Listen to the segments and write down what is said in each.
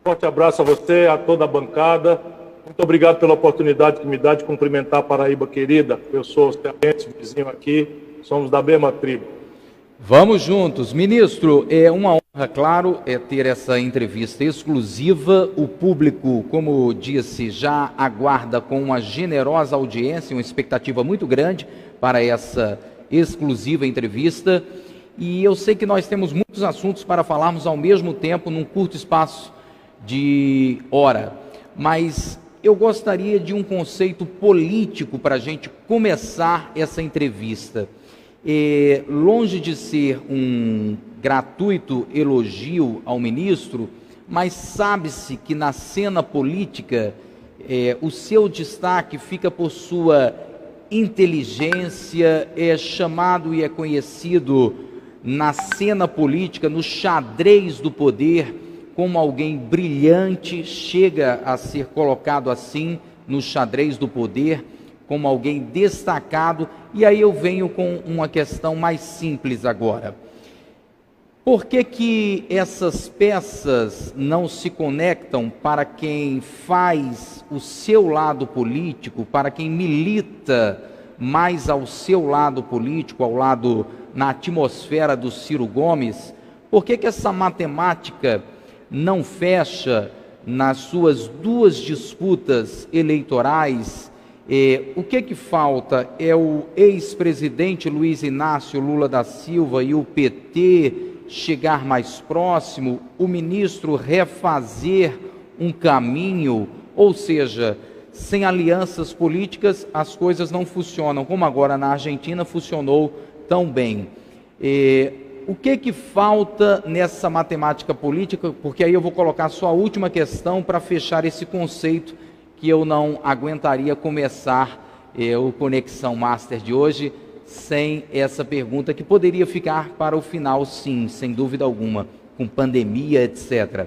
Forte abraço a você, a toda a bancada. Muito obrigado pela oportunidade que me dá de cumprimentar a Paraíba querida. Eu sou cearense, vizinho aqui, somos da mesma tribo. Vamos juntos. Ministro, é uma honra, claro, ter essa entrevista exclusiva. O público, como disse, já aguarda com uma generosa audiência, uma expectativa muito grande para essa exclusiva entrevista. E eu sei que nós temos muitos assuntos para falarmos ao mesmo tempo, num curto espaço de hora. Mas eu gostaria de um conceito político para a gente começar essa entrevista. Longe de ser um gratuito elogio ao ministro, mas sabe-se que na cena política o seu destaque fica por sua inteligência, é chamado e é conhecido na cena política, no xadrez do poder, como alguém brilhante, chega a ser colocado assim no xadrez do poder, como alguém destacado. E aí eu venho com uma questão mais simples agora. Por que que essas peças não se conectam para quem faz o seu lado político, para quem milita mais ao seu lado político, ao lado na atmosfera do Ciro Gomes? Por que que essa matemática não fecha nas suas duas disputas eleitorais? O que falta é o ex-presidente Luiz Inácio Lula da Silva e o PT chegar mais próximo, o ministro refazer um caminho, ou seja, sem alianças políticas as coisas não funcionam, como agora na Argentina funcionou tão bem. O que falta nessa matemática política? Porque aí eu vou colocar só a última questão para fechar esse conceito, que eu não aguentaria começar o Conexão Master de hoje sem essa pergunta, que poderia ficar para o final, sim, sem dúvida alguma, com pandemia, etc.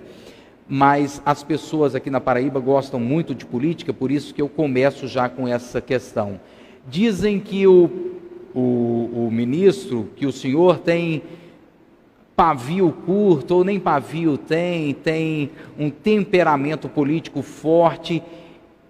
Mas as pessoas aqui na Paraíba gostam muito de política, por isso que eu começo já com essa questão. Dizem que o ministro, que o senhor tem pavio curto, ou nem pavio tem um temperamento político forte.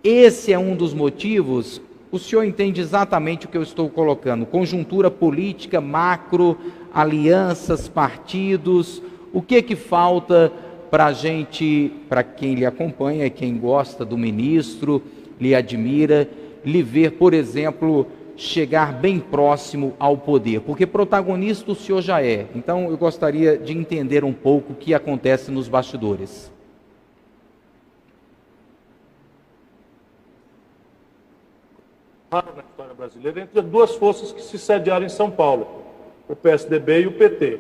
Esse é um dos motivos? O senhor entende exatamente o que eu estou colocando? Conjuntura política, macro, alianças, partidos. O que falta para a gente, para quem lhe acompanha e quem gosta do ministro, lhe admira, lhe ver, por exemplo, chegar bem próximo ao poder? Porque protagonista o senhor já é. Então eu gostaria de entender um pouco o que acontece nos bastidores. Raro na história brasileira, entre duas forças que se sediaram em São Paulo, o PSDB e o PT.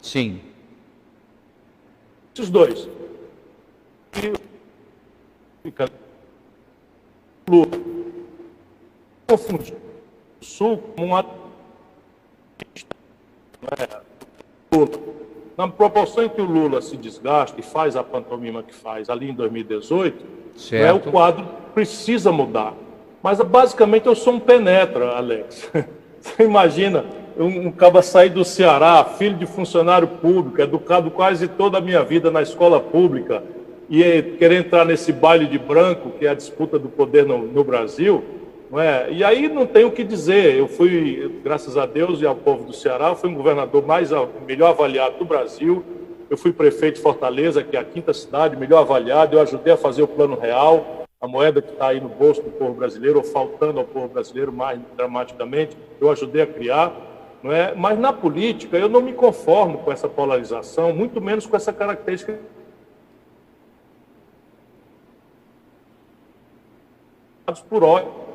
Sim. Esses dois. E fica Lula confundiu o Sul como uma Lula. Na proporção em que o Lula se desgasta e faz a pantomima que faz ali em 2018, o quadro precisa mudar. Mas basicamente eu sou um penetra, Alex. Você imagina um caba sair do Ceará, filho de funcionário público, educado quase toda a minha vida na escola pública, e querer entrar nesse baile de branco, que é a disputa do poder no Brasil, não é? E aí não tenho o que dizer. Eu fui, graças a Deus e ao povo do Ceará, fui um governador melhor avaliado do Brasil. Eu fui prefeito de Fortaleza, que é a quinta cidade melhor avaliada. Eu ajudei a fazer o Plano Real, a moeda que está aí no bolso do povo brasileiro, ou faltando ao povo brasileiro mais dramaticamente, eu ajudei a criar. Não é? Mas na política eu não me conformo com essa polarização, muito menos com essa característica por ódio.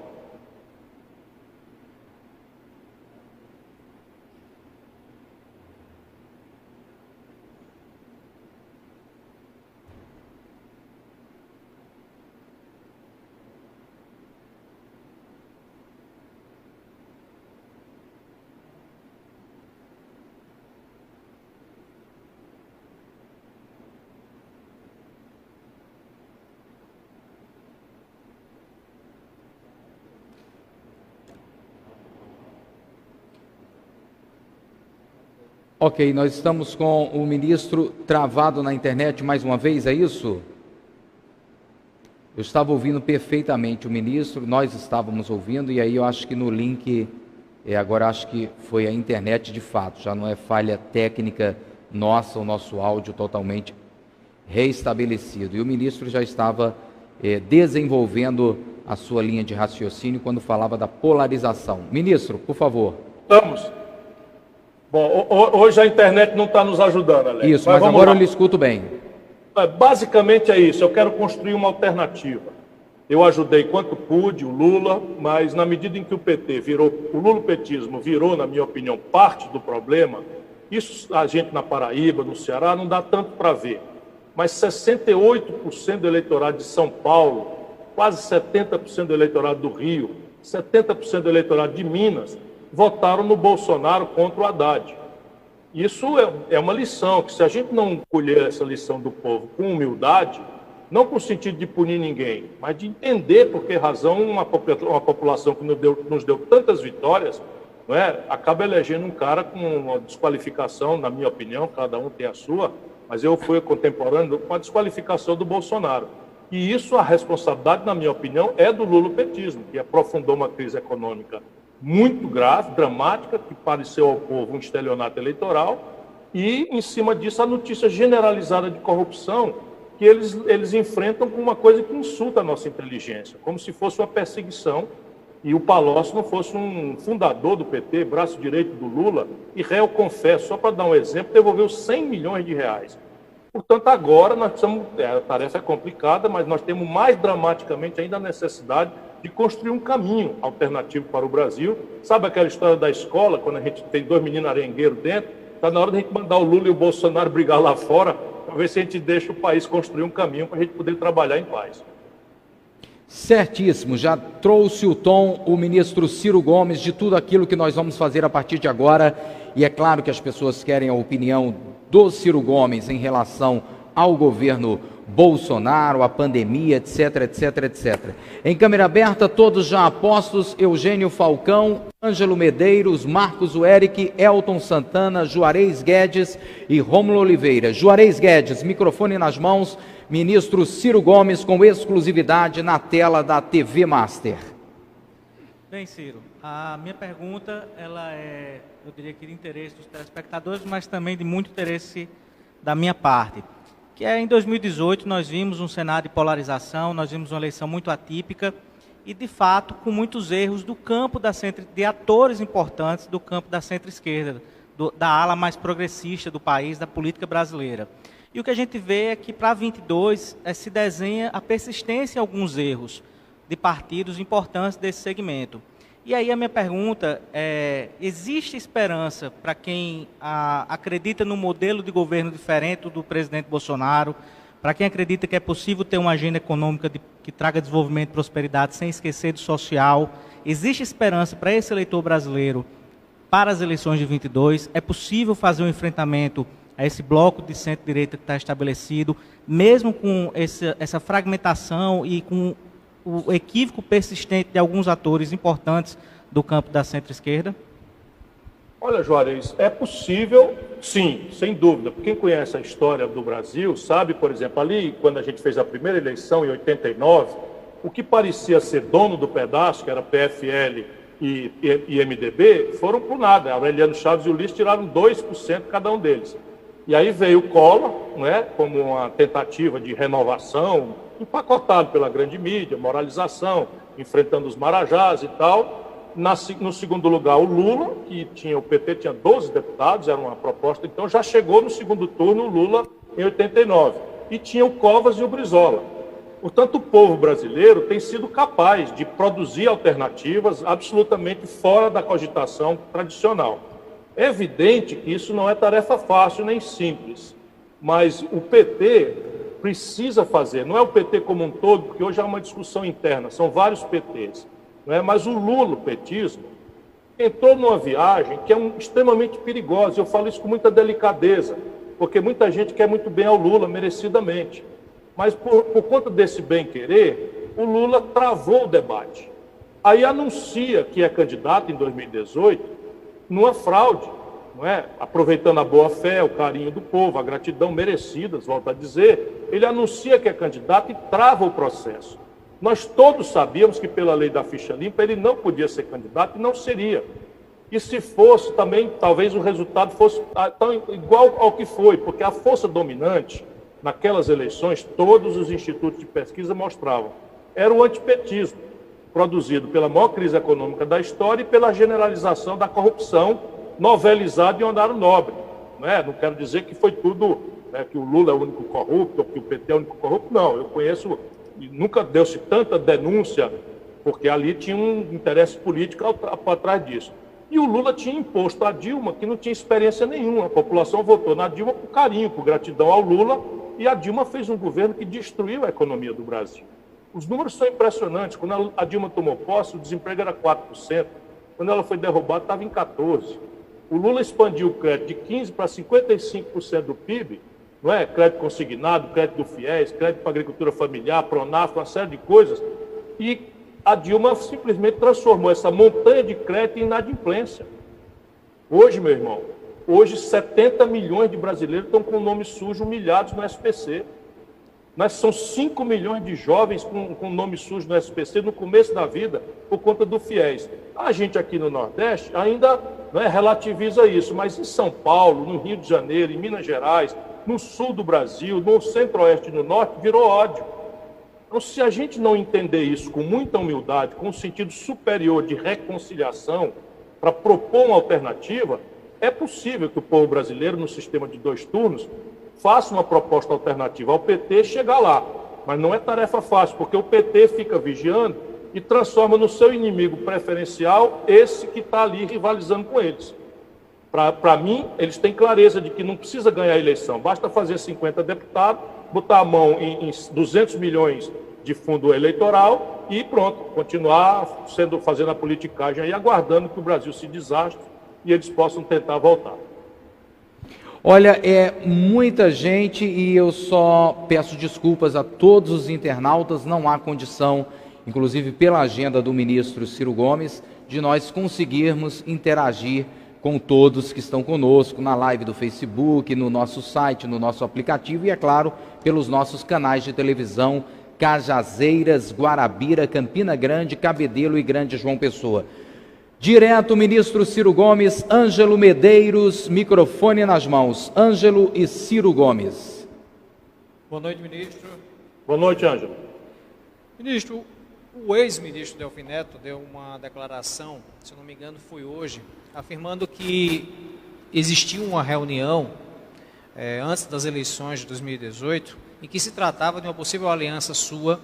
Ok, nós estamos com o ministro travado na internet mais uma vez, é isso? Eu estava ouvindo perfeitamente o ministro, nós estávamos ouvindo, e aí eu acho que no link, agora acho que foi a internet de fato, já não é falha técnica nossa, o nosso áudio totalmente reestabelecido. E o ministro já estava desenvolvendo a sua linha de raciocínio quando falava da polarização. Ministro, por favor. Estamos. Bom, hoje a internet não está nos ajudando, Alex. Isso, mas agora eu lhe escuto bem. Basicamente é isso, eu quero construir uma alternativa. Eu ajudei quanto pude o Lula, mas na medida em que o PT virou, o lulopetismo virou, na minha opinião, parte do problema, isso a gente na Paraíba, no Ceará, não dá tanto para ver. Mas 68% do eleitorado de São Paulo, quase 70% do eleitorado do Rio, 70% do eleitorado de Minas, votaram no Bolsonaro contra o Haddad. Isso é uma lição, que se a gente não colher essa lição do povo com humildade, não com o sentido de punir ninguém, mas de entender por que razão uma população que nos deu tantas vitórias, não é, acaba elegendo um cara com uma desqualificação, na minha opinião, cada um tem a sua, mas eu fui contemporâneo com a desqualificação do Bolsonaro. E isso, a responsabilidade, na minha opinião, é do lulopetismo, que aprofundou uma crise econômica muito grave, dramática, que pareceu ao povo um estelionato eleitoral, e, em cima disso, a notícia generalizada de corrupção que eles enfrentam com uma coisa que insulta a nossa inteligência, como se fosse uma perseguição, e o Palocci não fosse um fundador do PT, braço direito do Lula, e réu, confesso, só para dar um exemplo, devolveu 100 milhões de reais. Portanto, agora nós precisamos, a tarefa é complicada, mas nós temos mais dramaticamente ainda a necessidade de construir um caminho alternativo para o Brasil. Sabe aquela história da escola, quando a gente tem dois meninos arengueiros dentro? Está na hora de a gente mandar o Lula e o Bolsonaro brigar lá fora, para ver se a gente deixa o país construir um caminho para a gente poder trabalhar em paz. Certíssimo, já trouxe o tom o ministro Ciro Gomes de tudo aquilo que nós vamos fazer a partir de agora, e é claro que as pessoas querem a opinião do Ciro Gomes em relação ao governo Bolsonaro, a pandemia, etc, etc, etc. Em câmera aberta, todos já apostos: Eugênio Falcão, Ângelo Medeiros, Marcos Ueric, Elton Santana, Juarez Guedes e Rômulo Oliveira. Juarez Guedes, microfone nas mãos, ministro Ciro Gomes com exclusividade na tela da TV Master. Bem, Ciro, a minha pergunta, ela é, eu diria que de interesse dos telespectadores, mas também de muito interesse da minha parte. Que é, em 2018, nós vimos um cenário de polarização, nós vimos uma eleição muito atípica e, de fato, com muitos erros do campo de atores importantes do campo da centro-esquerda, da ala mais progressista do país, da política brasileira. E o que a gente vê é que, para 22, se desenha a persistência em alguns erros de partidos importantes desse segmento. E aí a minha pergunta é: existe esperança para quem acredita no modelo de governo diferente do presidente Bolsonaro, para quem acredita que é possível ter uma agenda econômica que traga desenvolvimento e prosperidade sem esquecer do social? Existe esperança para esse eleitor brasileiro para as eleições de 22? É possível fazer um enfrentamento a esse bloco de centro-direita que está estabelecido, mesmo com essa fragmentação e com o equívoco persistente de alguns atores importantes do campo da centro-esquerda? Olha, Juarez, é possível, sim, sem dúvida. Quem conhece a história do Brasil sabe, por exemplo, ali, quando a gente fez a primeira eleição, em 89, o que parecia ser dono do pedaço, que era PFL e MDB, foram por nada. Aureliano Chaves e Ulisses tiraram 2% cada um deles. E aí veio o Collor, né, como uma tentativa de renovação, empacotado pela grande mídia, moralização, enfrentando os marajás e tal. No segundo lugar, o Lula, que o PT tinha 12 deputados, era uma proposta, então já chegou no segundo turno o Lula em 89. E tinha o Covas e o Brizola. Portanto, o povo brasileiro tem sido capaz de produzir alternativas absolutamente fora da cogitação tradicional. É evidente que isso não é tarefa fácil nem simples, mas o PT precisa fazer, não é o PT como um todo, porque hoje há uma discussão interna, são vários PTs, não é? Mas o lulopetismo entrou numa viagem que é extremamente perigosa, eu falo isso com muita delicadeza, porque muita gente quer muito bem ao Lula, merecidamente, mas por conta desse bem-querer, o Lula travou o debate. Aí anuncia que é candidato em 2018 numa fraude, não é? Aproveitando a boa-fé, o carinho do povo, a gratidão merecidas, volto a dizer, ele anuncia que é candidato e trava o processo. Nós todos sabíamos que, pela lei da ficha limpa, ele não podia ser candidato e não seria. E se fosse também, talvez o resultado fosse tão igual ao que foi, porque a força dominante, naquelas eleições, todos os institutos de pesquisa mostravam, era o antipetismo, produzido pela maior crise econômica da história e pela generalização da corrupção novelizada em horário nobre. Não quero dizer que foi tudo, que o Lula é o único corrupto, ou que o PT é o único corrupto, não. Eu conheço, e nunca deu-se tanta denúncia, porque ali tinha um interesse político por trás disso. E o Lula tinha imposto a Dilma, que não tinha experiência nenhuma. A população votou na Dilma por carinho, por gratidão ao Lula, e a Dilma fez um governo que destruiu a economia do Brasil. Os números são impressionantes. Quando a Dilma tomou posse, o desemprego era 4%. Quando ela foi derrubada, estava em 14%. O Lula expandiu o crédito de 15% para 55% do PIB, não é? Crédito consignado, crédito do FIES, crédito para agricultura familiar, Pronaf, uma série de coisas. E a Dilma simplesmente transformou essa montanha de crédito em inadimplência. Hoje, meu irmão, 70 milhões de brasileiros estão com o nome sujo, humilhados no SPC. São 5 milhões de jovens com nome sujo no SPC no começo da vida por conta do FIES. A gente aqui no Nordeste ainda relativiza isso, mas em São Paulo, no Rio de Janeiro, em Minas Gerais, no sul do Brasil, no centro-oeste e no norte, virou ódio. Então, se a gente não entender isso com muita humildade, com um sentido superior de reconciliação, para propor uma alternativa, é possível que o povo brasileiro, no sistema de 2 turnos, faça uma proposta alternativa ao PT e chegar lá. Mas não é tarefa fácil, porque o PT fica vigiando e transforma no seu inimigo preferencial esse que está ali rivalizando com eles. Para mim, eles têm clareza de que não precisa ganhar a eleição, basta fazer 50 deputados, botar a mão em 200 milhões de fundo eleitoral e pronto, continuar fazendo a politicagem aí, aguardando que o Brasil se desastre e eles possam tentar voltar. Olha, é muita gente e eu só peço desculpas a todos os internautas, não há condição, inclusive pela agenda do ministro Ciro Gomes, de nós conseguirmos interagir com todos que estão conosco na live do Facebook, no nosso site, no nosso aplicativo e, é claro, pelos nossos canais de televisão, Cajazeiras, Guarabira, Campina Grande, Cabedelo e Grande João Pessoa. Direto, ministro Ciro Gomes, Ângelo Medeiros, microfone nas mãos. Ângelo e Ciro Gomes. Boa noite, ministro. Boa noite, Ângelo. Ministro, o ex-ministro Delfim Neto deu uma declaração, se eu não me engano foi hoje, afirmando que existiu uma reunião antes das eleições de 2018 em que se tratava de uma possível aliança sua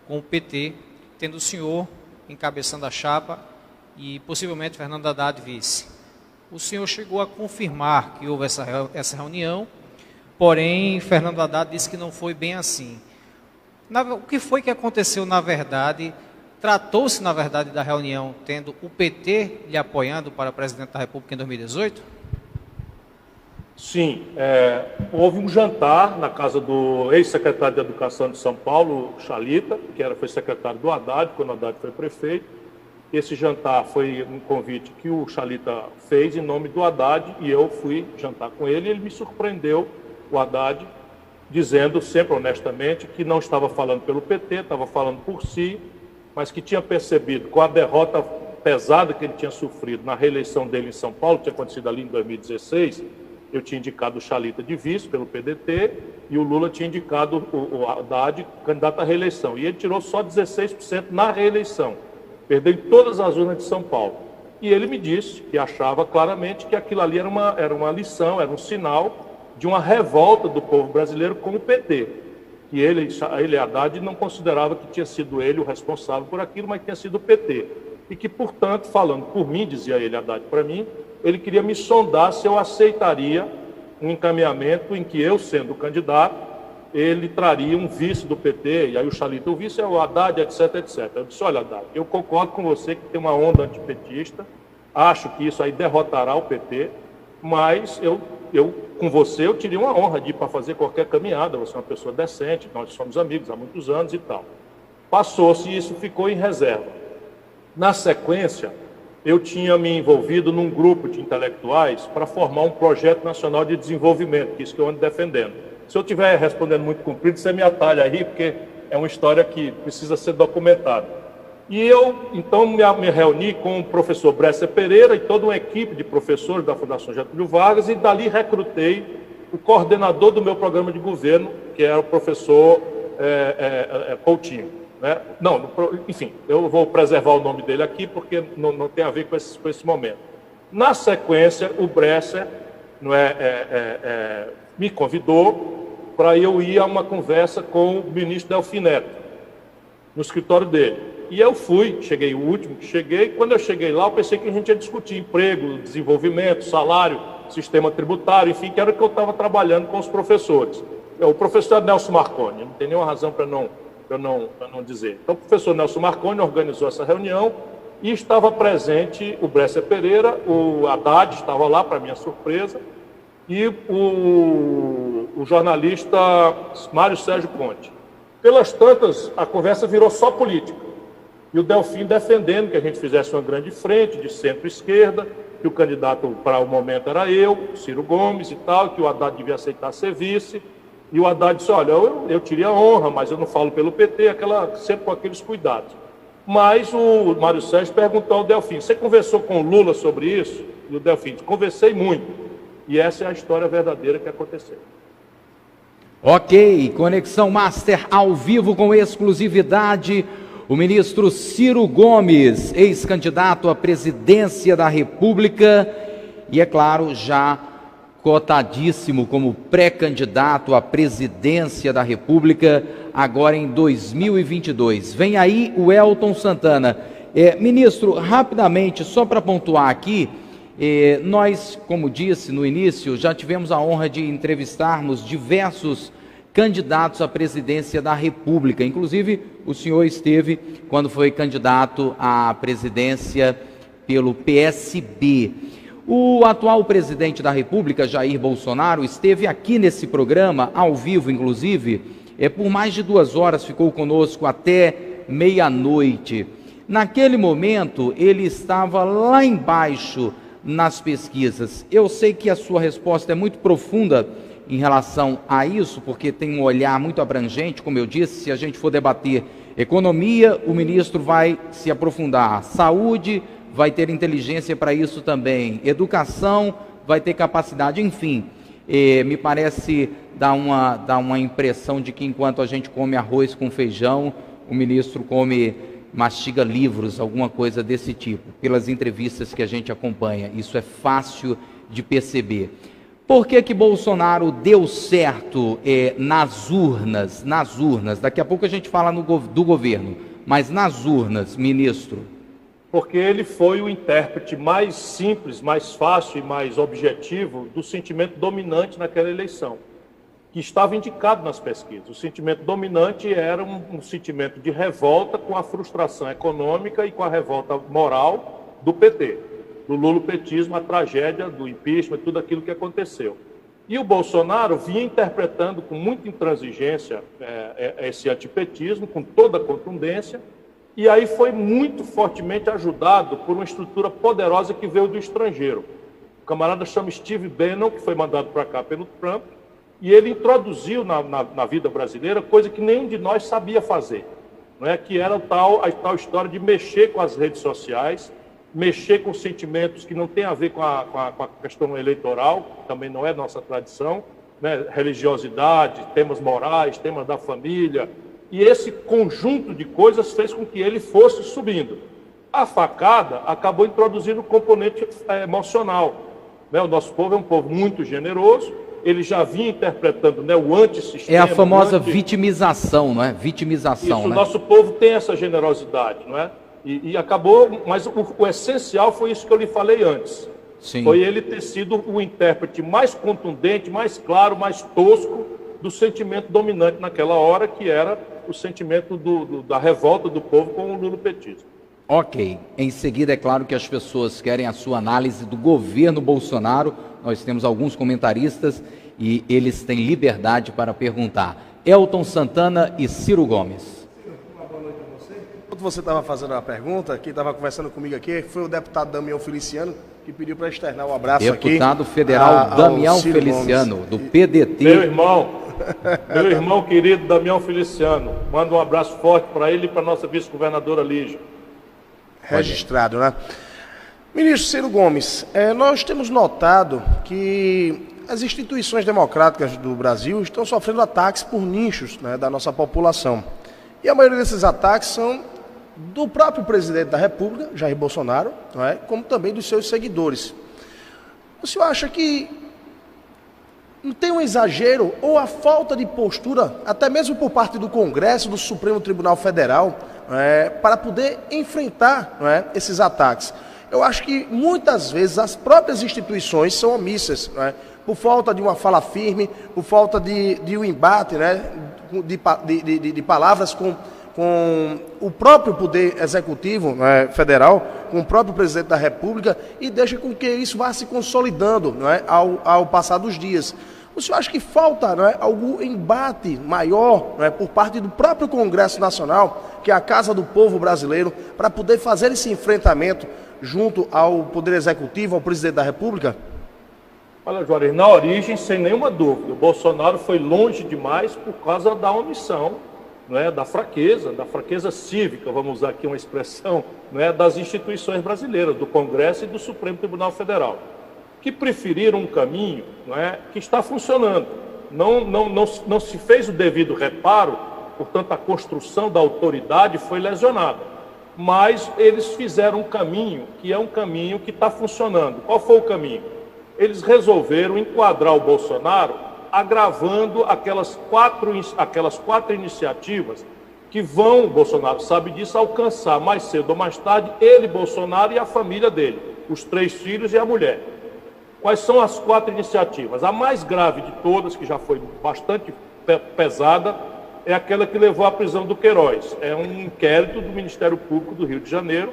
com o PT, tendo o senhor encabeçando a chapa e possivelmente Fernando Haddad vice. O senhor chegou a confirmar que houve essa reunião, porém Fernando Haddad disse que não foi bem assim. O que foi que aconteceu na verdade? Tratou-se na verdade da reunião tendo o PT lhe apoiando para presidente da República em 2018? Sim, houve um jantar na casa do ex-secretário de Educação de São Paulo, Chalita, que foi secretário do Haddad, quando o Haddad foi prefeito. Esse jantar foi um convite que o Chalita fez em nome do Haddad e eu fui jantar com ele e ele me surpreendeu, o Haddad, dizendo sempre honestamente que não estava falando pelo PT, estava falando por si, mas que tinha percebido com a derrota pesada que ele tinha sofrido na reeleição dele em São Paulo, que tinha acontecido ali em 2016, eu tinha indicado o Chalita de vice pelo PDT e o Lula tinha indicado o Haddad candidato à reeleição. E ele tirou só 16% na reeleição. Perdeu em todas as urnas de São Paulo. E ele me disse que achava claramente que aquilo ali era uma lição, era um sinal de uma revolta do povo brasileiro com o PT. Que ele Haddad, não considerava que tinha sido ele o responsável por aquilo, mas que tinha sido o PT. E que, portanto, falando por mim, dizia ele Haddad para mim, ele queria me sondar se eu aceitaria um encaminhamento em que eu, sendo candidato, ele traria um vice do PT, e aí o Chalita, o vice é o Haddad, etc, etc. Eu disse, olha, Haddad, eu concordo com você que tem uma onda antipetista, acho que isso aí derrotará o PT, mas eu com você, eu teria uma honra de ir para fazer qualquer caminhada, você é uma pessoa decente, nós somos amigos há muitos anos e tal. Passou-se e isso ficou em reserva. Na sequência, eu tinha me envolvido num grupo de intelectuais para formar um projeto nacional de desenvolvimento, que é isso que eu ando defendendo. Se eu estiver respondendo muito comprido, você me atalha aí, porque é uma história que precisa ser documentada. E eu, então, me reuni com o professor Bresser Pereira e toda uma equipe de professores da Fundação Getúlio Vargas, e dali recrutei o coordenador do meu programa de governo, que era o professor Coutinho. Né? Não, enfim, eu vou preservar o nome dele aqui, porque não tem a ver com esse momento. Na sequência, o Bresser me convidou para eu ir a uma conversa com o ministro Delfim Neto, no escritório dele. E eu fui, cheguei o último que cheguei. Quando eu cheguei lá, eu pensei que a gente ia discutir emprego, desenvolvimento, salário, sistema tributário, enfim, que era o que eu estava trabalhando com os professores. O professor Nelson Marconi, não tem nenhuma razão para não dizer. Então, o professor Nelson Marconi organizou essa reunião e estava presente o Bresser Pereira, o Haddad estava lá, para minha surpresa, e o jornalista Mário Sérgio Conte. Pelas tantas, a conversa virou só política. E o Delfim defendendo que a gente fizesse uma grande frente de centro-esquerda, que o candidato para o momento era eu, Ciro Gomes e tal, que o Haddad devia aceitar ser vice. E o Haddad disse, olha, eu teria honra, mas eu não falo pelo PT, sempre com aqueles cuidados. Mas o Mário Sérgio perguntou ao Delfim, você conversou com o Lula sobre isso? E o Delfim disse, conversei muito. E essa é a história verdadeira que aconteceu. Ok, Conexão Master ao vivo com exclusividade. O ministro Ciro Gomes, ex-candidato à presidência da República e, é claro, já cotadíssimo como pré-candidato à presidência da República, agora em 2022. Vem aí o Elton Santana. Ministro, rapidamente, só para pontuar aqui, nós, como disse no início, já tivemos a honra de entrevistarmos diversos candidatos à presidência da República. Inclusive, o senhor esteve quando foi candidato à presidência pelo PSB. O atual presidente da República, Jair Bolsonaro, esteve aqui nesse programa, ao vivo, inclusive, por mais de 2 horas, ficou conosco até meia-noite. Naquele momento, ele estava lá embaixo nas pesquisas. Eu sei que a sua resposta é muito profunda em relação a isso, porque tem um olhar muito abrangente, como eu disse. Se a gente for debater economia, o ministro vai se aprofundar. Saúde, vai ter inteligência para isso também. Educação, vai ter capacidade, enfim. Me parece dar uma impressão de que enquanto a gente come arroz com feijão, o ministro mastiga livros, alguma coisa desse tipo. Pelas entrevistas que a gente acompanha, isso é fácil de perceber. Por que Bolsonaro deu certo nas urnas? Daqui a pouco a gente fala do governo, mas nas urnas, ministro. Porque ele foi o intérprete mais simples, mais fácil e mais objetivo do sentimento dominante naquela eleição, que estava indicado nas pesquisas. O sentimento dominante era um sentimento de revolta com a frustração econômica e com a revolta moral do PT. Do lulopetismo, a tragédia do impeachment, tudo aquilo que aconteceu. E o Bolsonaro vinha interpretando com muita intransigência esse antipetismo, com toda a contundência, e aí foi muito fortemente ajudado por uma estrutura poderosa que veio do estrangeiro. O camarada chama Steve Bannon, que foi mandado para cá pelo Trump, e ele introduziu na vida brasileira coisa que nenhum de nós sabia fazer, não é? Que era a tal história de mexer com as redes sociais, mexer com sentimentos que não tem a ver com a questão eleitoral, também não é nossa tradição, né? Religiosidade, temas morais, temas da família, e esse conjunto de coisas fez com que ele fosse subindo. A facada acabou introduzindo o componente emocional, né? O nosso povo é um povo muito generoso, ele já vinha interpretando, né, o antissistema. É a famosa vitimização, não é? Vitimização, isso, né? O nosso povo tem essa generosidade, não é? E acabou, mas o essencial foi isso que eu lhe falei antes. Sim. Foi ele ter sido o intérprete mais contundente, mais claro, mais tosco do sentimento dominante naquela hora, que era o sentimento da revolta do povo com o lulopetismo. Ok. Em seguida, é claro que as pessoas querem a sua análise do governo Bolsonaro. Nós temos alguns comentaristas e eles têm liberdade para perguntar. Elton Santana e Ciro Gomes. Boa noite a você. você estava fazendo a pergunta, quem estava conversando comigo aqui foi o deputado Damião Feliciano, que pediu para externar um abraço aqui. Deputado federal Damião Feliciano, do PDT. Meu irmão querido Damião Feliciano, manda um abraço forte para ele e para a nossa vice-governadora Lígia. Registrado, né? Ministro Ciro Gomes, nós temos notado que as instituições democráticas do Brasil estão sofrendo ataques por nichos, né, da nossa população. E a maioria desses ataques são do próprio presidente da República, Jair Bolsonaro, não é? Como também dos seus seguidores. O senhor acha que não tem um exagero ou a falta de postura, até mesmo por parte do Congresso, do Supremo Tribunal Federal, para poder enfrentar, não é, esses ataques? Eu acho que muitas vezes as próprias instituições são omissas, não é? Por falta de uma fala firme, por falta de um embate, né, de palavras com o próprio Poder Executivo, né, federal, com o próprio Presidente da República, e deixa com que isso vá se consolidando, né, ao passar dos dias. O senhor acha que falta, né, algum embate maior, né, por parte do próprio Congresso Nacional, que é a Casa do Povo Brasileiro, para poder fazer esse enfrentamento junto ao Poder Executivo, ao Presidente da República? Olha, Juarez, na origem, sem nenhuma dúvida, o Bolsonaro foi longe demais por causa da omissão, não é, da fraqueza cívica, vamos usar aqui uma expressão, não é, das instituições brasileiras, do Congresso e do Supremo Tribunal Federal, que preferiram um caminho, não é, que está funcionando. Não se fez o devido reparo, portanto a construção da autoridade foi lesionada. Mas eles fizeram um caminho que é um caminho que está funcionando. Qual foi o caminho? Eles resolveram enquadrar o Bolsonaro agravando aquelas quatro iniciativas que vão, o Bolsonaro sabe disso, alcançar mais cedo ou mais tarde ele, Bolsonaro e a família dele, os 3 filhos e a mulher. Quais são as 4 iniciativas? A mais grave de todas, que já foi bastante pesada, é aquela que levou à prisão do Queiroz. É um inquérito do Ministério Público do Rio de Janeiro,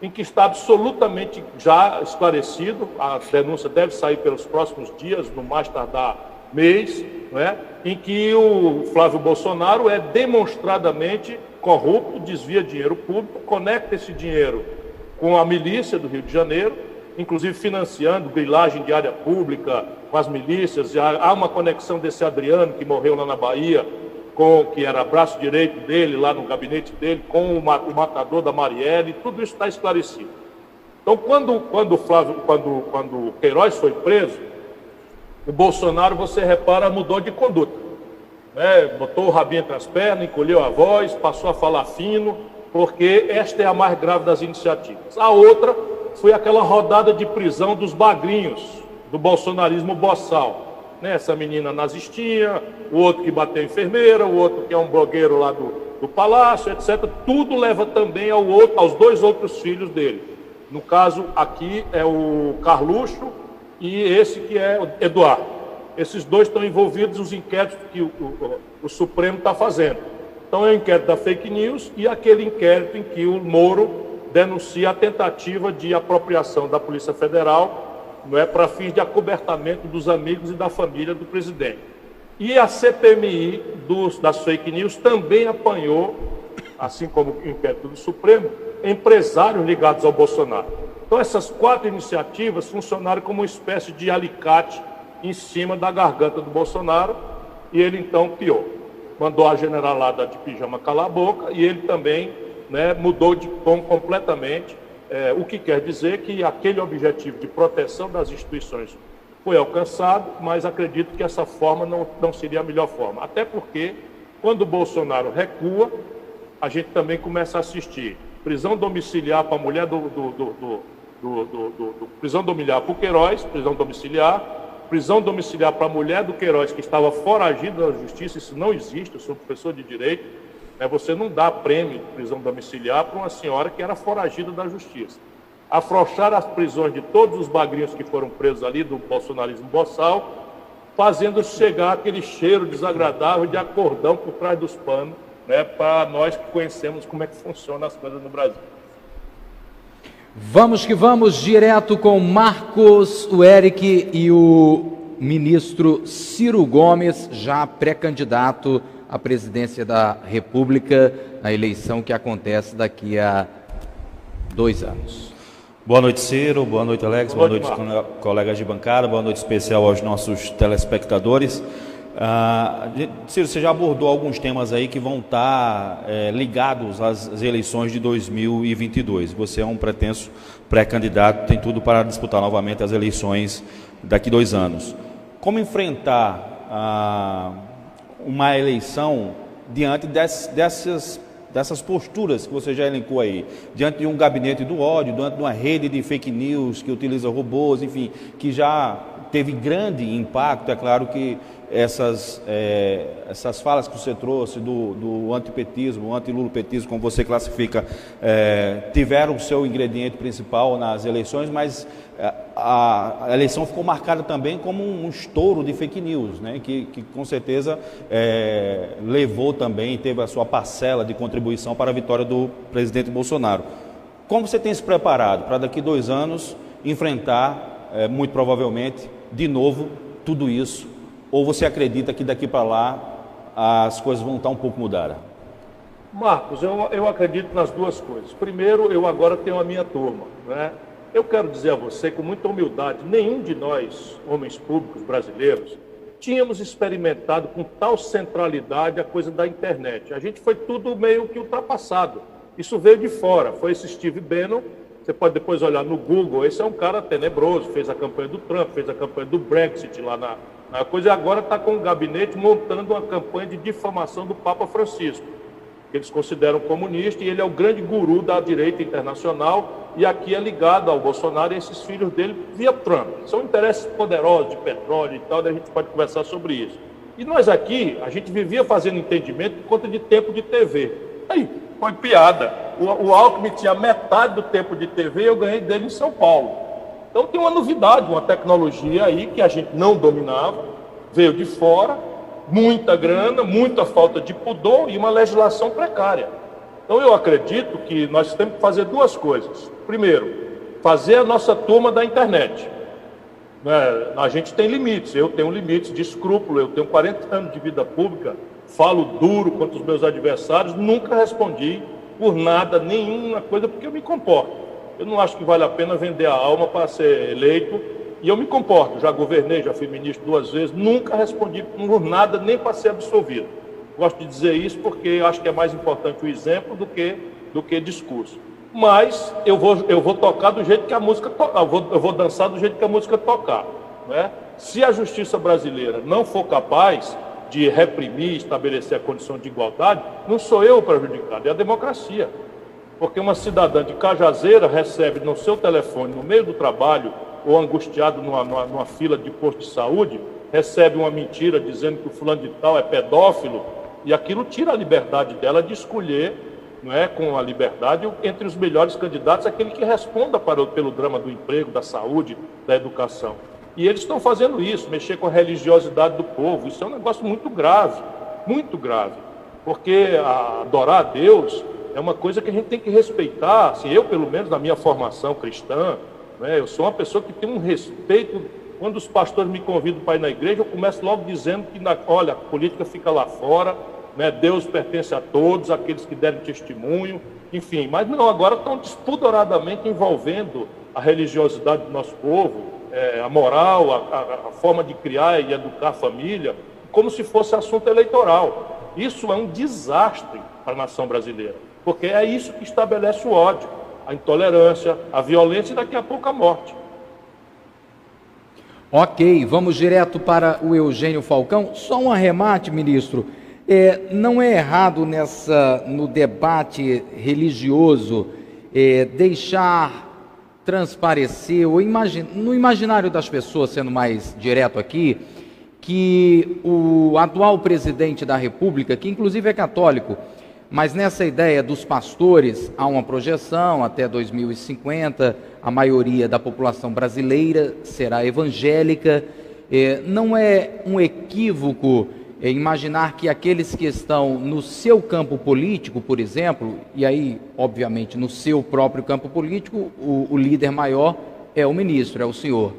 em que está absolutamente já esclarecido, a denúncia deve sair pelos próximos dias, no mais tardar mês, não é? Em que o Flávio Bolsonaro é demonstradamente corrupto, desvia dinheiro público, conecta esse dinheiro com a milícia do Rio de Janeiro, inclusive financiando grilagem de área pública com as milícias. Há uma conexão desse Adriano, que morreu lá na Bahia, que era braço direito dele, lá no gabinete dele, com o matador da Marielle, tudo isso está esclarecido. Então, quando o Queiroz foi preso, o Bolsonaro, você repara, mudou de conduta, né? Botou o rabinho entre as pernas, encolheu a voz, passou a falar fino, porque esta é a mais grave das iniciativas. A outra foi aquela rodada de prisão dos bagrinhos, do bolsonarismo boçal. Essa menina nazistinha, o outro que bateu a enfermeira, o outro que é um blogueiro lá do Palácio, etc. Tudo leva também aos 2 outros filhos dele. No caso, aqui é o Carluxo e esse que é o Eduardo. Esses 2 estão envolvidos nos inquéritos que o Supremo está fazendo. Então é o inquérito da fake news e aquele inquérito em que o Moro denuncia a tentativa de apropriação da Polícia Federal, não é, para fins de acobertamento dos amigos e da família do presidente. E a CPMI das fake news também apanhou, assim como o inquérito do Supremo, empresários ligados ao Bolsonaro. Então essas 4 iniciativas funcionaram como uma espécie de alicate em cima da garganta do Bolsonaro, e ele então piou. Mandou a generalada de pijama calar a boca, e ele também, né, mudou de tom completamente. O que quer dizer que aquele objetivo de proteção das instituições foi alcançado, mas acredito que essa forma não seria a melhor forma. Até porque, quando o Bolsonaro recua, a gente também começa a assistir prisão domiciliar para a mulher prisão domiciliar para o Queiroz, prisão domiciliar para a mulher do Queiroz, que estava foragida da justiça. Isso não existe, eu sou professor de direito. Você não dá prêmio de prisão domiciliar para uma senhora que era foragida da justiça. Afrouxar as prisões de todos os bagrinhos que foram presos ali do bolsonarismo boçal, fazendo chegar aquele cheiro desagradável de acordão por trás dos panos, né, para nós que conhecemos como é que funcionam as coisas no Brasil. Vamos que vamos, direto com Marcos, o Eric e o ministro Ciro Gomes, já pré-candidato à presidência da República na eleição que acontece daqui a 2 anos. Boa noite, Ciro. Boa noite, Alex. Boa noite, colegas de bancada. Boa noite especial aos nossos telespectadores. Ciro, você já abordou alguns temas aí que vão estar ligados às eleições de 2022. Você é um pretenso pré-candidato, tem tudo para disputar novamente as eleições daqui a 2 anos. Como enfrentar uma eleição diante dessas posturas que você já elencou aí, diante de um gabinete do ódio, diante de uma rede de fake news que utiliza robôs, enfim, que já teve grande impacto? É claro que essas falas que você trouxe do antipetismo, antilulopetismo, como você classifica, tiveram o seu ingrediente principal nas eleições, mas a eleição ficou marcada também como um estouro de fake news, né? que com certeza levou também, teve a sua parcela de contribuição para a vitória do presidente Bolsonaro. Como você tem se preparado para daqui a 2 anos enfrentar, muito provavelmente, de novo, tudo isso? Ou você acredita que daqui para lá as coisas vão estar um pouco mudadas? Marcos, eu acredito nas duas coisas. Primeiro, eu agora tenho a minha turma, né? Eu quero dizer a você, com muita humildade, nenhum de nós, homens públicos brasileiros, tínhamos experimentado com tal centralidade a coisa da internet. A gente foi tudo meio que ultrapassado. Isso veio de fora. Foi esse Steve Bannon. Você pode depois olhar no Google. Esse é um cara tenebroso. Fez a campanha do Trump, fez a campanha do Brexit lá na coisa. E agora está com o gabinete montando uma campanha de difamação do Papa Francisco, que eles consideram comunista, e ele é o grande guru da direita internacional, e aqui é ligado ao Bolsonaro e esses filhos dele via Trump. São interesses poderosos de petróleo e tal, daí a gente pode conversar sobre isso. E nós aqui, a gente vivia fazendo entendimento por conta de tempo de TV. Aí, foi piada. O Alckmin tinha metade do tempo de TV e eu ganhei dele em São Paulo. Então tem uma novidade, uma tecnologia aí que a gente não dominava, veio de fora, muita grana, muita falta de pudor e uma legislação precária. Então eu acredito que nós temos que fazer 2 coisas. Primeiro, fazer a nossa turma da internet. A gente tem limites, eu tenho limites de escrúpulo, eu tenho 40 anos de vida pública, falo duro contra os meus adversários, nunca respondi por nada, nenhuma coisa, porque eu me comporto. Eu não acho que vale a pena vender a alma para ser eleito. E eu me comporto, já governei, já fui ministro 2 vezes, nunca respondi por nada, nem para ser absolvido. Gosto de dizer isso porque acho que é mais importante o exemplo do que discurso. Mas eu vou tocar do jeito que a música tocar, eu vou dançar do jeito que a música tocar, né? Se a justiça brasileira não for capaz de reprimir, estabelecer a condição de igualdade, não sou eu o prejudicado, é a democracia. Porque uma cidadã de Cajazeira recebe no seu telefone, no meio do trabalho, ou angustiado numa fila de posto de saúde, recebe uma mentira dizendo que o fulano de tal é pedófilo, e aquilo tira a liberdade dela de escolher, não é, com a liberdade, entre os melhores candidatos, aquele que responda pelo drama do emprego, da saúde, da educação. E eles estão fazendo isso, mexer com a religiosidade do povo. Isso é um negócio muito grave, porque adorar a Deus é uma coisa que a gente tem que respeitar. Assim, eu, pelo menos, na minha formação cristã, eu sou uma pessoa que tem um respeito. Quando os pastores me convidam para ir na igreja, eu começo logo dizendo que, olha, a política fica lá fora, né? Deus pertence a todos, aqueles que deram testemunho, enfim. Mas não, agora estão despudoradamente envolvendo a religiosidade do nosso povo, a moral, a forma de criar e educar a família, como se fosse assunto eleitoral. Isso é um desastre para a nação brasileira, porque é isso que estabelece o ódio, a intolerância, a violência e daqui a pouco a morte. Ok, vamos direto para o Eugênio Falcão. Só um arremate, ministro. Não é errado no debate religioso deixar transparecer, ou no imaginário das pessoas, sendo mais direto aqui, que o atual presidente da República, que inclusive é católico, mas nessa ideia dos pastores, há uma projeção, até 2050, a maioria da população brasileira será evangélica. Não é um equívoco imaginar que aqueles que estão no seu campo político, por exemplo, e aí, obviamente, no seu próprio campo político, o líder maior é o ministro, é o senhor.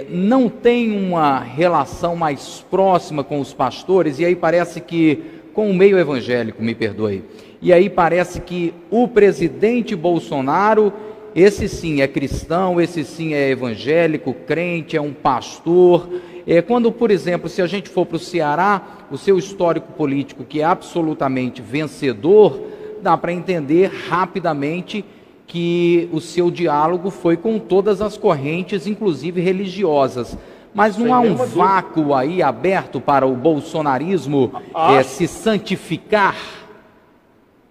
não tem uma relação mais próxima com os pastores, e aí parece que, com o meio evangélico, me perdoe, e aí parece que o presidente Bolsonaro, esse sim é cristão, esse sim é evangélico, crente, é um pastor. Quando, por exemplo, se a gente for para o Ceará, o seu histórico político, que é absolutamente vencedor, dá para entender rapidamente que o seu diálogo foi com todas as correntes, inclusive religiosas. Mas não há um vácuo aí aberto para o bolsonarismo se santificar?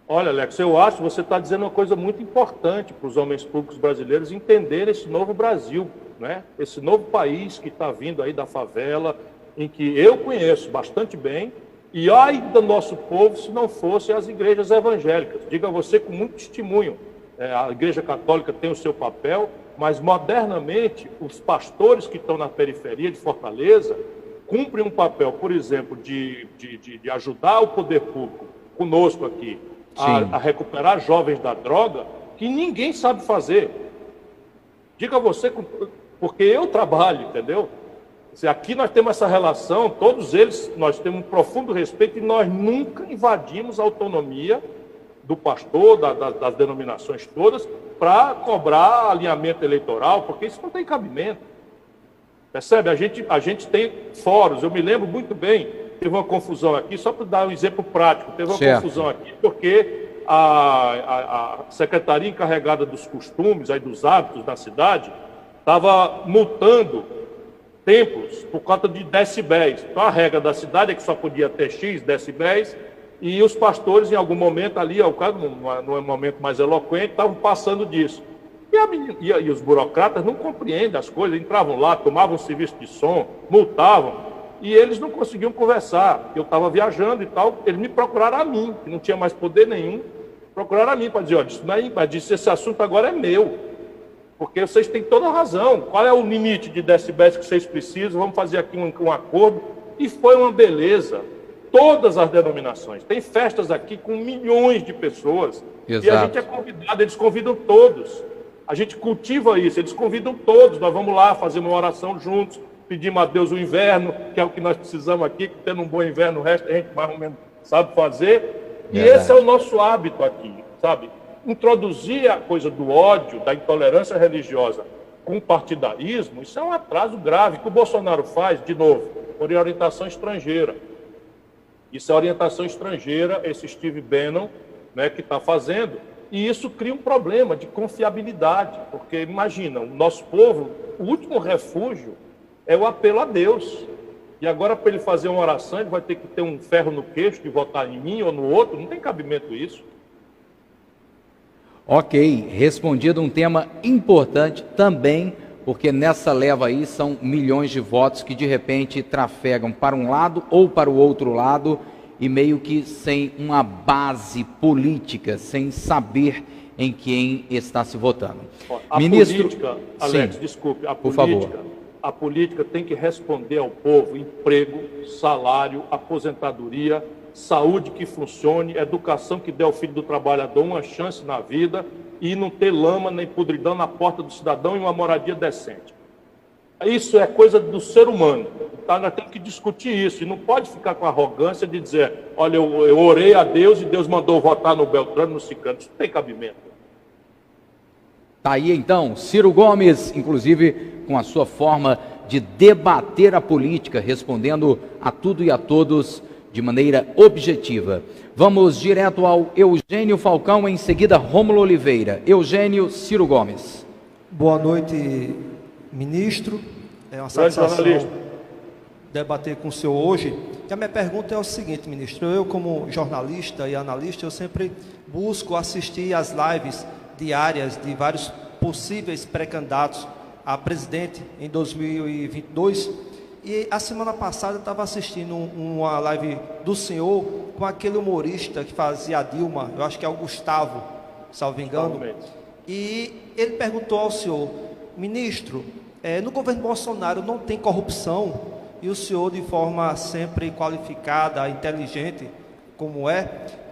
Olha, Alex, eu acho que você está dizendo uma coisa muito importante para os homens públicos brasileiros entenderem esse novo Brasil, né? Esse novo país que está vindo aí da favela, em que eu conheço bastante bem, e ai do nosso povo se não fossem as igrejas evangélicas. Diga a você com muito testemunho, a Igreja Católica tem o seu papel, mas modernamente os pastores que estão na periferia de Fortaleza cumprem um papel, por exemplo, de ajudar o poder público, conosco aqui, a recuperar jovens da droga, que ninguém sabe fazer. Diga a você, porque eu trabalho, entendeu? Aqui nós temos essa relação, todos eles, nós temos um profundo respeito e nós nunca invadimos a autonomia do pastor, das denominações todas, para cobrar alinhamento eleitoral, porque isso não tem cabimento. Percebe? A gente tem fóruns, eu me lembro muito bem, teve uma confusão aqui, só para dar um exemplo prático, teve uma confusão aqui, porque a secretaria encarregada dos costumes, aí dos hábitos da cidade, estava multando templos por conta de decibéis. Então a regra da cidade é que só podia ter X decibéis, e os pastores, em algum momento ali, no momento mais eloquente, estavam passando disso. E os burocratas não compreendem as coisas, entravam lá, tomavam serviço de som, multavam, e eles não conseguiam conversar. Eu estava viajando e tal, eles me procuraram a mim, que não tinha mais poder nenhum, procuraram a mim para dizer, esse assunto agora é meu, porque vocês têm toda a razão. Qual é o limite de decibéis que vocês precisam? Vamos fazer aqui um acordo. E foi uma beleza. Todas as denominações. Tem festas aqui com milhões de pessoas. Exato. E a gente é convidado, eles convidam todos. A gente cultiva isso, eles convidam todos. Nós vamos lá fazer uma oração juntos, pedimos a Deus o inverno, que é o que nós precisamos aqui, que tendo um bom inverno, o resto a gente mais ou menos sabe fazer. E esse é o nosso hábito aqui, sabe? Introduzir a coisa do ódio, da intolerância religiosa com partidarismo, isso é um atraso grave que o Bolsonaro faz, de novo, por orientação estrangeira. Isso é orientação estrangeira, esse Steve Bannon, né, que está fazendo, e isso cria um problema de confiabilidade, porque imagina, o nosso povo, o último refúgio é o apelo a Deus. E agora, para ele fazer uma oração, ele vai ter que ter um ferro no queixo de votar em mim ou no outro, não tem cabimento isso. Ok, respondido um tema importante também, porque nessa leva aí são milhões de votos que de repente trafegam para um lado ou para o outro lado e meio que sem uma base política, sem saber em quem está se votando. Política, Alex, desculpe, a política tem que responder ao povo emprego, salário, aposentadoria, saúde que funcione, educação que dê ao filho do trabalhador uma chance na vida e não ter lama nem podridão na porta do cidadão e uma moradia decente. Isso é coisa do ser humano. Então, nós temos que discutir isso e não pode ficar com arrogância de dizer, olha, eu orei a Deus e Deus mandou votar no Beltrano, no Ciclano. Isso não tem cabimento. Tá aí então, Ciro Gomes, inclusive com a sua forma de debater a política, respondendo a tudo e a todos de maneira objetiva. Vamos direto ao Eugênio Falcão, em seguida Rômulo Oliveira. Eugênio, Ciro Gomes. Boa noite, ministro. É uma satisfação debater com o senhor hoje. E a minha pergunta é o seguinte, ministro. Eu, como jornalista e analista, eu sempre busco assistir às lives diárias de vários possíveis pré-candidatos a presidente em 2022. E a semana passada eu estava assistindo uma live do senhor com aquele humorista que fazia a Dilma, eu acho que é o Gustavo, salvo engano. E ele perguntou ao senhor, ministro, no governo Bolsonaro não tem corrupção? E o senhor, de forma sempre qualificada, inteligente, como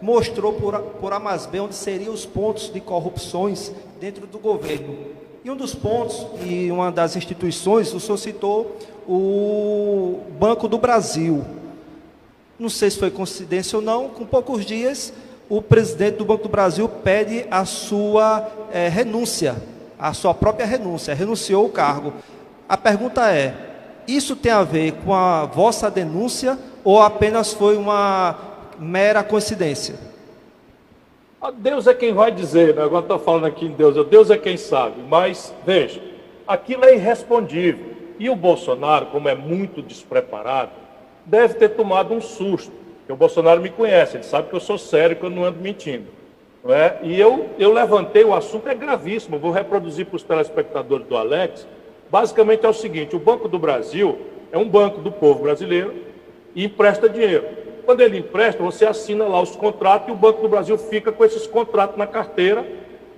mostrou por A mais B onde seriam os pontos de corrupções dentro do governo. E um dos pontos, e uma das instituições, o senhor citou o Banco do Brasil. Não sei se foi coincidência ou não, com poucos dias, o presidente do Banco do Brasil pede a sua renúncia, a sua própria renúncia, renunciou o cargo. A pergunta é, isso tem a ver com a vossa denúncia ou apenas foi uma mera coincidência? Deus é quem vai dizer, né? Agora estou falando aqui em Deus é quem sabe, mas veja, aquilo é irrespondível. E o Bolsonaro, como é muito despreparado, deve ter tomado um susto, porque o Bolsonaro me conhece, ele sabe que eu sou sério, que eu não ando mentindo. Não é? E eu levantei o assunto, é gravíssimo, vou reproduzir para os telespectadores do Alex. Basicamente é o seguinte, o Banco do Brasil é um banco do povo brasileiro e empresta dinheiro. Quando ele empresta, você assina lá os contratos e o Banco do Brasil fica com esses contratos na carteira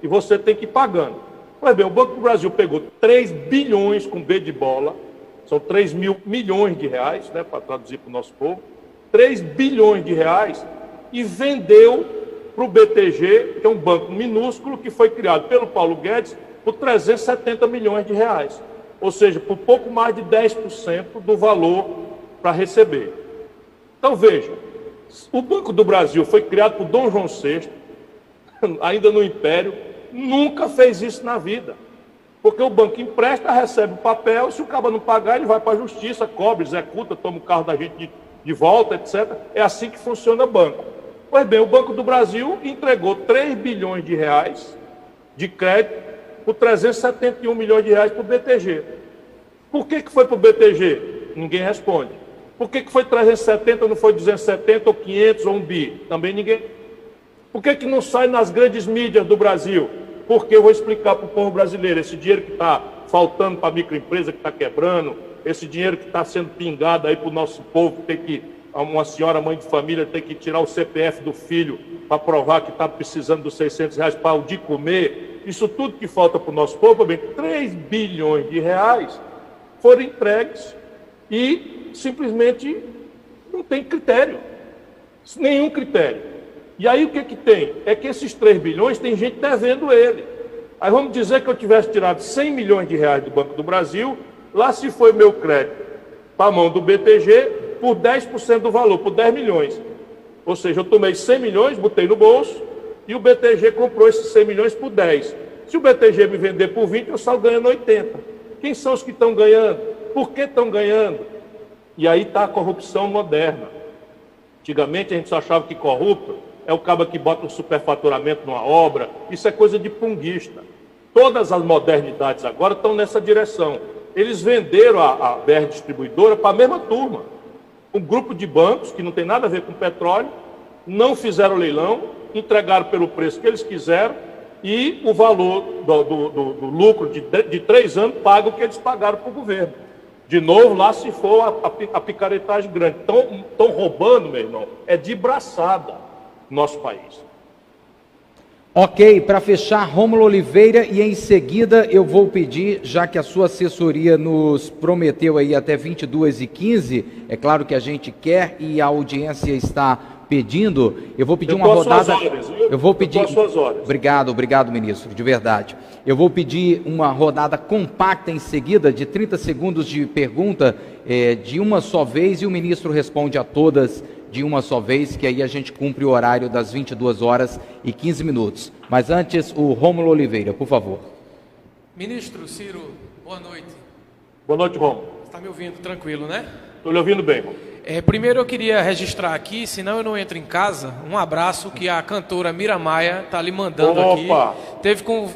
e você tem que ir pagando. Pois bem, o Banco do Brasil pegou 3 bilhões com B de bola, são 3 mil milhões de reais, né, para traduzir para o nosso povo, 3 bilhões de reais e vendeu para o BTG, que é um banco minúsculo que foi criado pelo Paulo Guedes, por 370 milhões de reais. Ou seja, por pouco mais de 10% do valor para receber. Então veja, o Banco do Brasil foi criado por Dom João VI, ainda no Império, nunca fez isso na vida. Porque o banco empresta, recebe o papel, se o cara não pagar, ele vai para a justiça, cobra, executa, toma o carro da gente de volta, etc. É assim que funciona o banco. Pois bem, o Banco do Brasil entregou 3 bilhões de reais de crédito por 371 milhões de reais para o BTG. Por que foi para o BTG? Ninguém responde. Por que foi 370, não foi 270, ou 500, ou 1 bi? Também ninguém. Por que não sai nas grandes mídias do Brasil? Porque eu vou explicar para o povo brasileiro, esse dinheiro que está faltando para a microempresa que está quebrando, esse dinheiro que está sendo pingado aí para o nosso povo, que tem que, uma senhora mãe de família tem que tirar o CPF do filho para provar que está precisando dos 600 reais para o de comer, isso tudo que falta para o nosso povo, bem, 3 bilhões de reais foram entregues e simplesmente não tem critério, nenhum critério. E aí o que tem? É que esses 3 bilhões tem gente devendo ele. Aí vamos dizer que eu tivesse tirado 100 milhões de reais do Banco do Brasil, lá se foi meu crédito para a mão do BTG por 10% do valor, por 10 milhões. Ou seja, eu tomei 100 milhões, botei no bolso e o BTG comprou esses 100 milhões por 10. Se o BTG me vender por 20, eu saio ganhando 80. Quem são os que estão ganhando? Por que estão ganhando? E aí está a corrupção moderna. Antigamente a gente só achava que corrupto é o cabo que bota um superfaturamento numa obra. Isso é coisa de punguista. Todas as modernidades agora estão nessa direção. Eles venderam a BR Distribuidora para a mesma turma. Um grupo de bancos que não tem nada a ver com petróleo, não fizeram leilão, entregaram pelo preço que eles quiseram e o valor do lucro de 3 anos paga o que eles pagaram para o governo. De novo, lá se for a picaretagem grande. Estão roubando, meu irmão, é de braçada nosso país. Ok, para fechar, Rômulo Oliveira, e em seguida eu vou pedir, já que a sua assessoria nos prometeu aí até 22h15, é claro que a gente quer e a audiência está pedindo, eu vou pedir uma rodada. Eu vou pedir. Obrigado, ministro, de verdade. Eu vou pedir uma rodada compacta em seguida, de 30 segundos de pergunta, de uma só vez, e o ministro responde a todas de uma só vez, que aí a gente cumpre o horário das 22h15. Mas antes, o Rômulo Oliveira, por favor. Ministro Ciro, boa noite. Boa noite, Rômulo. Está me ouvindo tranquilo, né? Estou lhe ouvindo bem, Rômulo. Primeiro eu queria registrar aqui, senão eu não entro em casa, um abraço que a cantora Mira Maia está lhe mandando aqui. Teve com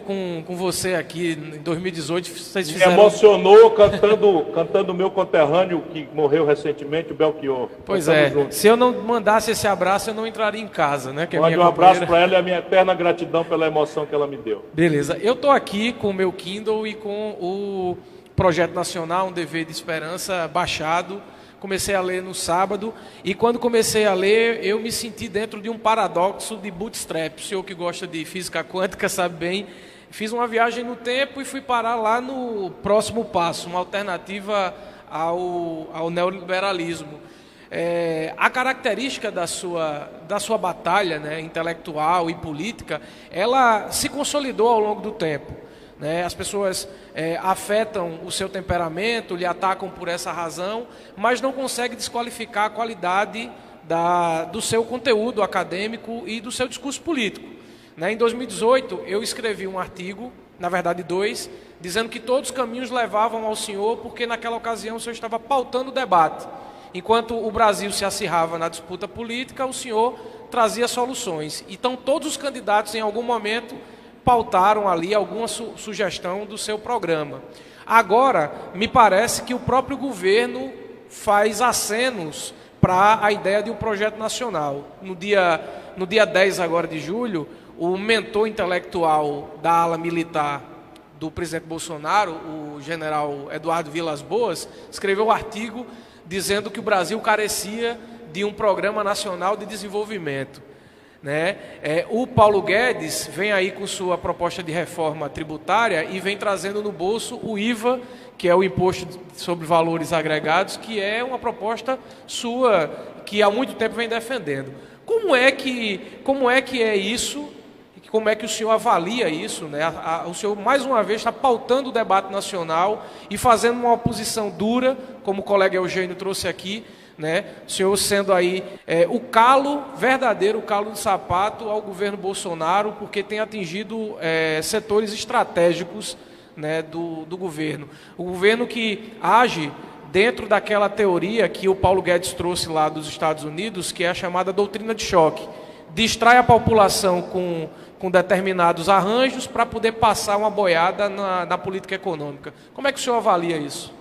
você aqui em 2018, vocês fizeram... Me emocionou cantando o meu conterrâneo que morreu recentemente, o Belchior. Pois é, se eu não mandasse esse abraço, eu não entraria em casa, né? Mande um abraço para ela e a minha eterna gratidão pela emoção que ela me deu. Beleza, eu estou aqui com o meu Kindle e com o Projeto Nacional, um dever de esperança baixado. Comecei a ler no sábado e quando comecei a ler eu me senti dentro de um paradoxo de bootstrap. O senhor que gosta de física quântica sabe bem. Fiz uma viagem no tempo e fui parar lá no próximo passo, uma alternativa ao neoliberalismo. A característica da sua batalha, né, intelectual e política, ela se consolidou ao longo do tempo. né? As pessoas afetam o seu temperamento, lhe atacam por essa razão, mas não conseguem desqualificar a qualidade do seu conteúdo acadêmico e do seu discurso político, né? Em 2018, eu escrevi um artigo, na verdade 2, dizendo que todos os caminhos levavam ao senhor, porque naquela ocasião o senhor estava pautando o debate. Enquanto o Brasil se acirrava na disputa política, o senhor trazia soluções. Então todos os candidatos em algum momento pautaram ali alguma sugestão do seu programa. Agora, me parece que o próprio governo faz acenos para a ideia de um projeto nacional. No dia 10 agora de julho, o mentor intelectual da ala militar do presidente Bolsonaro, o general Eduardo Vilas Boas, escreveu um artigo dizendo que o Brasil carecia de um programa nacional de desenvolvimento, né? O Paulo Guedes vem aí com sua proposta de reforma tributária e vem trazendo no bolso o IVA, que é o Imposto sobre Valores Agregados, que é uma proposta sua, que há muito tempo vem defendendo. Como é que é isso? Como é que o senhor avalia isso, né? O senhor, mais uma vez, está pautando o debate nacional e fazendo uma oposição dura, como o colega Eugênio trouxe aqui, né? O senhor sendo aí o verdadeiro calo de sapato ao governo Bolsonaro, porque tem atingido setores estratégicos, né, do governo. O governo que age dentro daquela teoria que o Paulo Guedes trouxe lá dos Estados Unidos, que é a chamada doutrina de choque. Distrai a população com determinados arranjos para poder passar uma boiada na política econômica. Como é que o senhor avalia isso?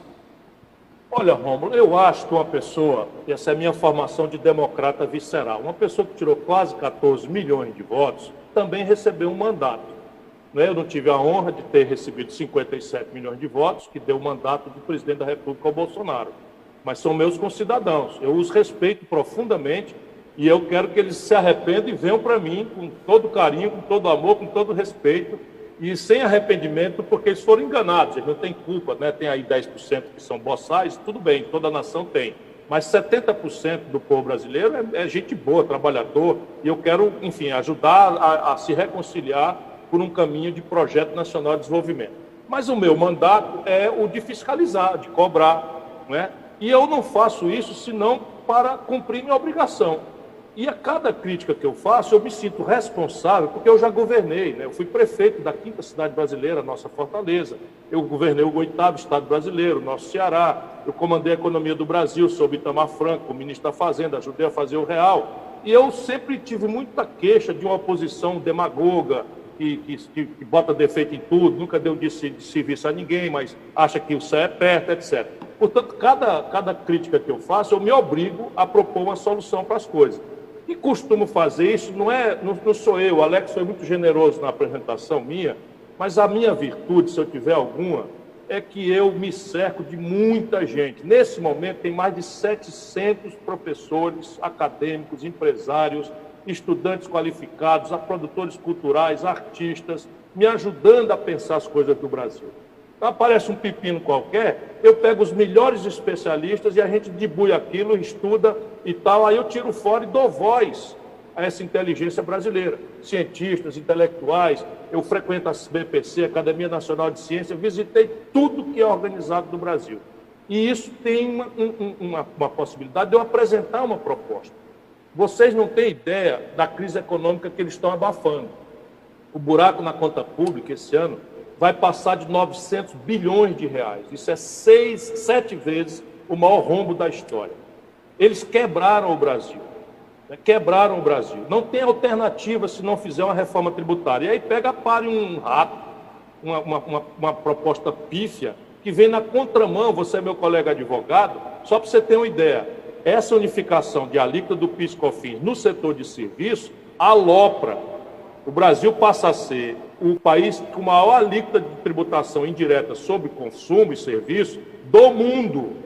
Olha, Rômulo, eu acho que uma pessoa, essa é a minha formação de democrata visceral, uma pessoa que tirou quase 14 milhões de votos, também recebeu um mandato. Eu não tive a honra de ter recebido 57 milhões de votos, que deu o mandato do presidente da República ao Bolsonaro. Mas são meus concidadãos, eu os respeito profundamente e eu quero que eles se arrependam e venham para mim com todo carinho, com todo amor, com todo respeito e sem arrependimento, porque eles foram enganados, eles não têm culpa, né? Tem aí 10% que são boçais, tudo bem, toda a nação tem. Mas 70% do povo brasileiro é gente boa, trabalhador, e eu quero, enfim, ajudar a se reconciliar por um caminho de projeto nacional de desenvolvimento. Mas o meu mandato é o de fiscalizar, de cobrar, né? E eu não faço isso senão para cumprir minha obrigação. E a cada crítica que eu faço, eu me sinto responsável, porque eu já governei, né? Eu fui prefeito da 5ª cidade brasileira, nossa Fortaleza. Eu governei o 8º estado brasileiro, nosso Ceará. Eu comandei a economia do Brasil, sob Itamar Franco, como ministro da Fazenda, ajudei a fazer o real. E eu sempre tive muita queixa de uma oposição demagoga, que bota defeito em tudo, nunca deu de serviço a ninguém, mas acha que o céu é perto, etc. Portanto, cada crítica que eu faço, eu me obrigo a propor uma solução para as coisas. E costumo fazer isso, não sou eu, o Alex foi muito generoso na apresentação minha, mas a minha virtude, se eu tiver alguma, é que eu me cerco de muita gente. Nesse momento tem mais de 700 professores, acadêmicos, empresários, estudantes qualificados, produtores culturais, artistas, me ajudando a pensar as coisas do Brasil. Então, aparece um pepino qualquer, eu pego os melhores especialistas e a gente debuia aquilo, estuda e tal, aí eu tiro fora e dou voz a essa inteligência brasileira. Cientistas, intelectuais, eu frequento a BPC, Academia Nacional de Ciência, visitei tudo que é organizado no Brasil. E isso tem uma possibilidade de eu apresentar uma proposta. Vocês não têm ideia da crise econômica que eles estão abafando. O buraco na conta pública esse ano vai passar de 900 bilhões de reais. Isso é 7 vezes o maior rombo da história. Eles quebraram o Brasil. Quebraram o Brasil. Não tem alternativa se não fizer uma reforma tributária. E aí pare um rato, uma proposta pífia, que vem na contramão, você é meu colega advogado, só para você ter uma ideia. Essa unificação de alíquota do PIS/COFINS no setor de serviço alopra. O Brasil passa a ser o país com maior alíquota de tributação indireta sobre consumo e serviço do mundo.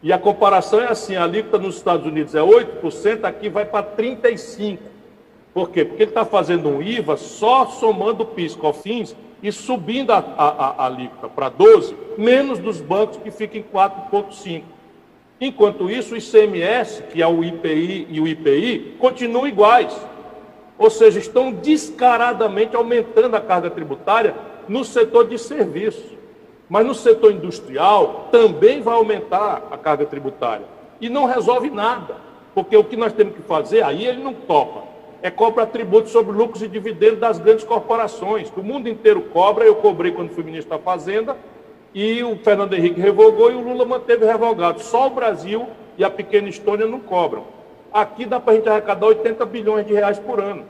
E a comparação é assim, a alíquota nos Estados Unidos é 8%, aqui vai para 35%. Por quê? Porque ele está fazendo um IVA só somando o PIS/COFINS e subindo a alíquota para 12%, menos dos bancos que ficam em 4,5%. Enquanto isso, o ICMS, que é o IPI e o IPI, continuam iguais. Ou seja, estão descaradamente aumentando a carga tributária no setor de serviços. Mas no setor industrial também vai aumentar a carga tributária. E não resolve nada, porque o que nós temos que fazer, aí ele não topa, é cobrar tributo sobre lucros e dividendos das grandes corporações, que o mundo inteiro cobra. Eu cobrei quando fui ministro da Fazenda, e o Fernando Henrique revogou e o Lula manteve revogado. Só o Brasil e a pequena Estônia não cobram. Aqui dá para a gente arrecadar 80 bilhões de reais por ano.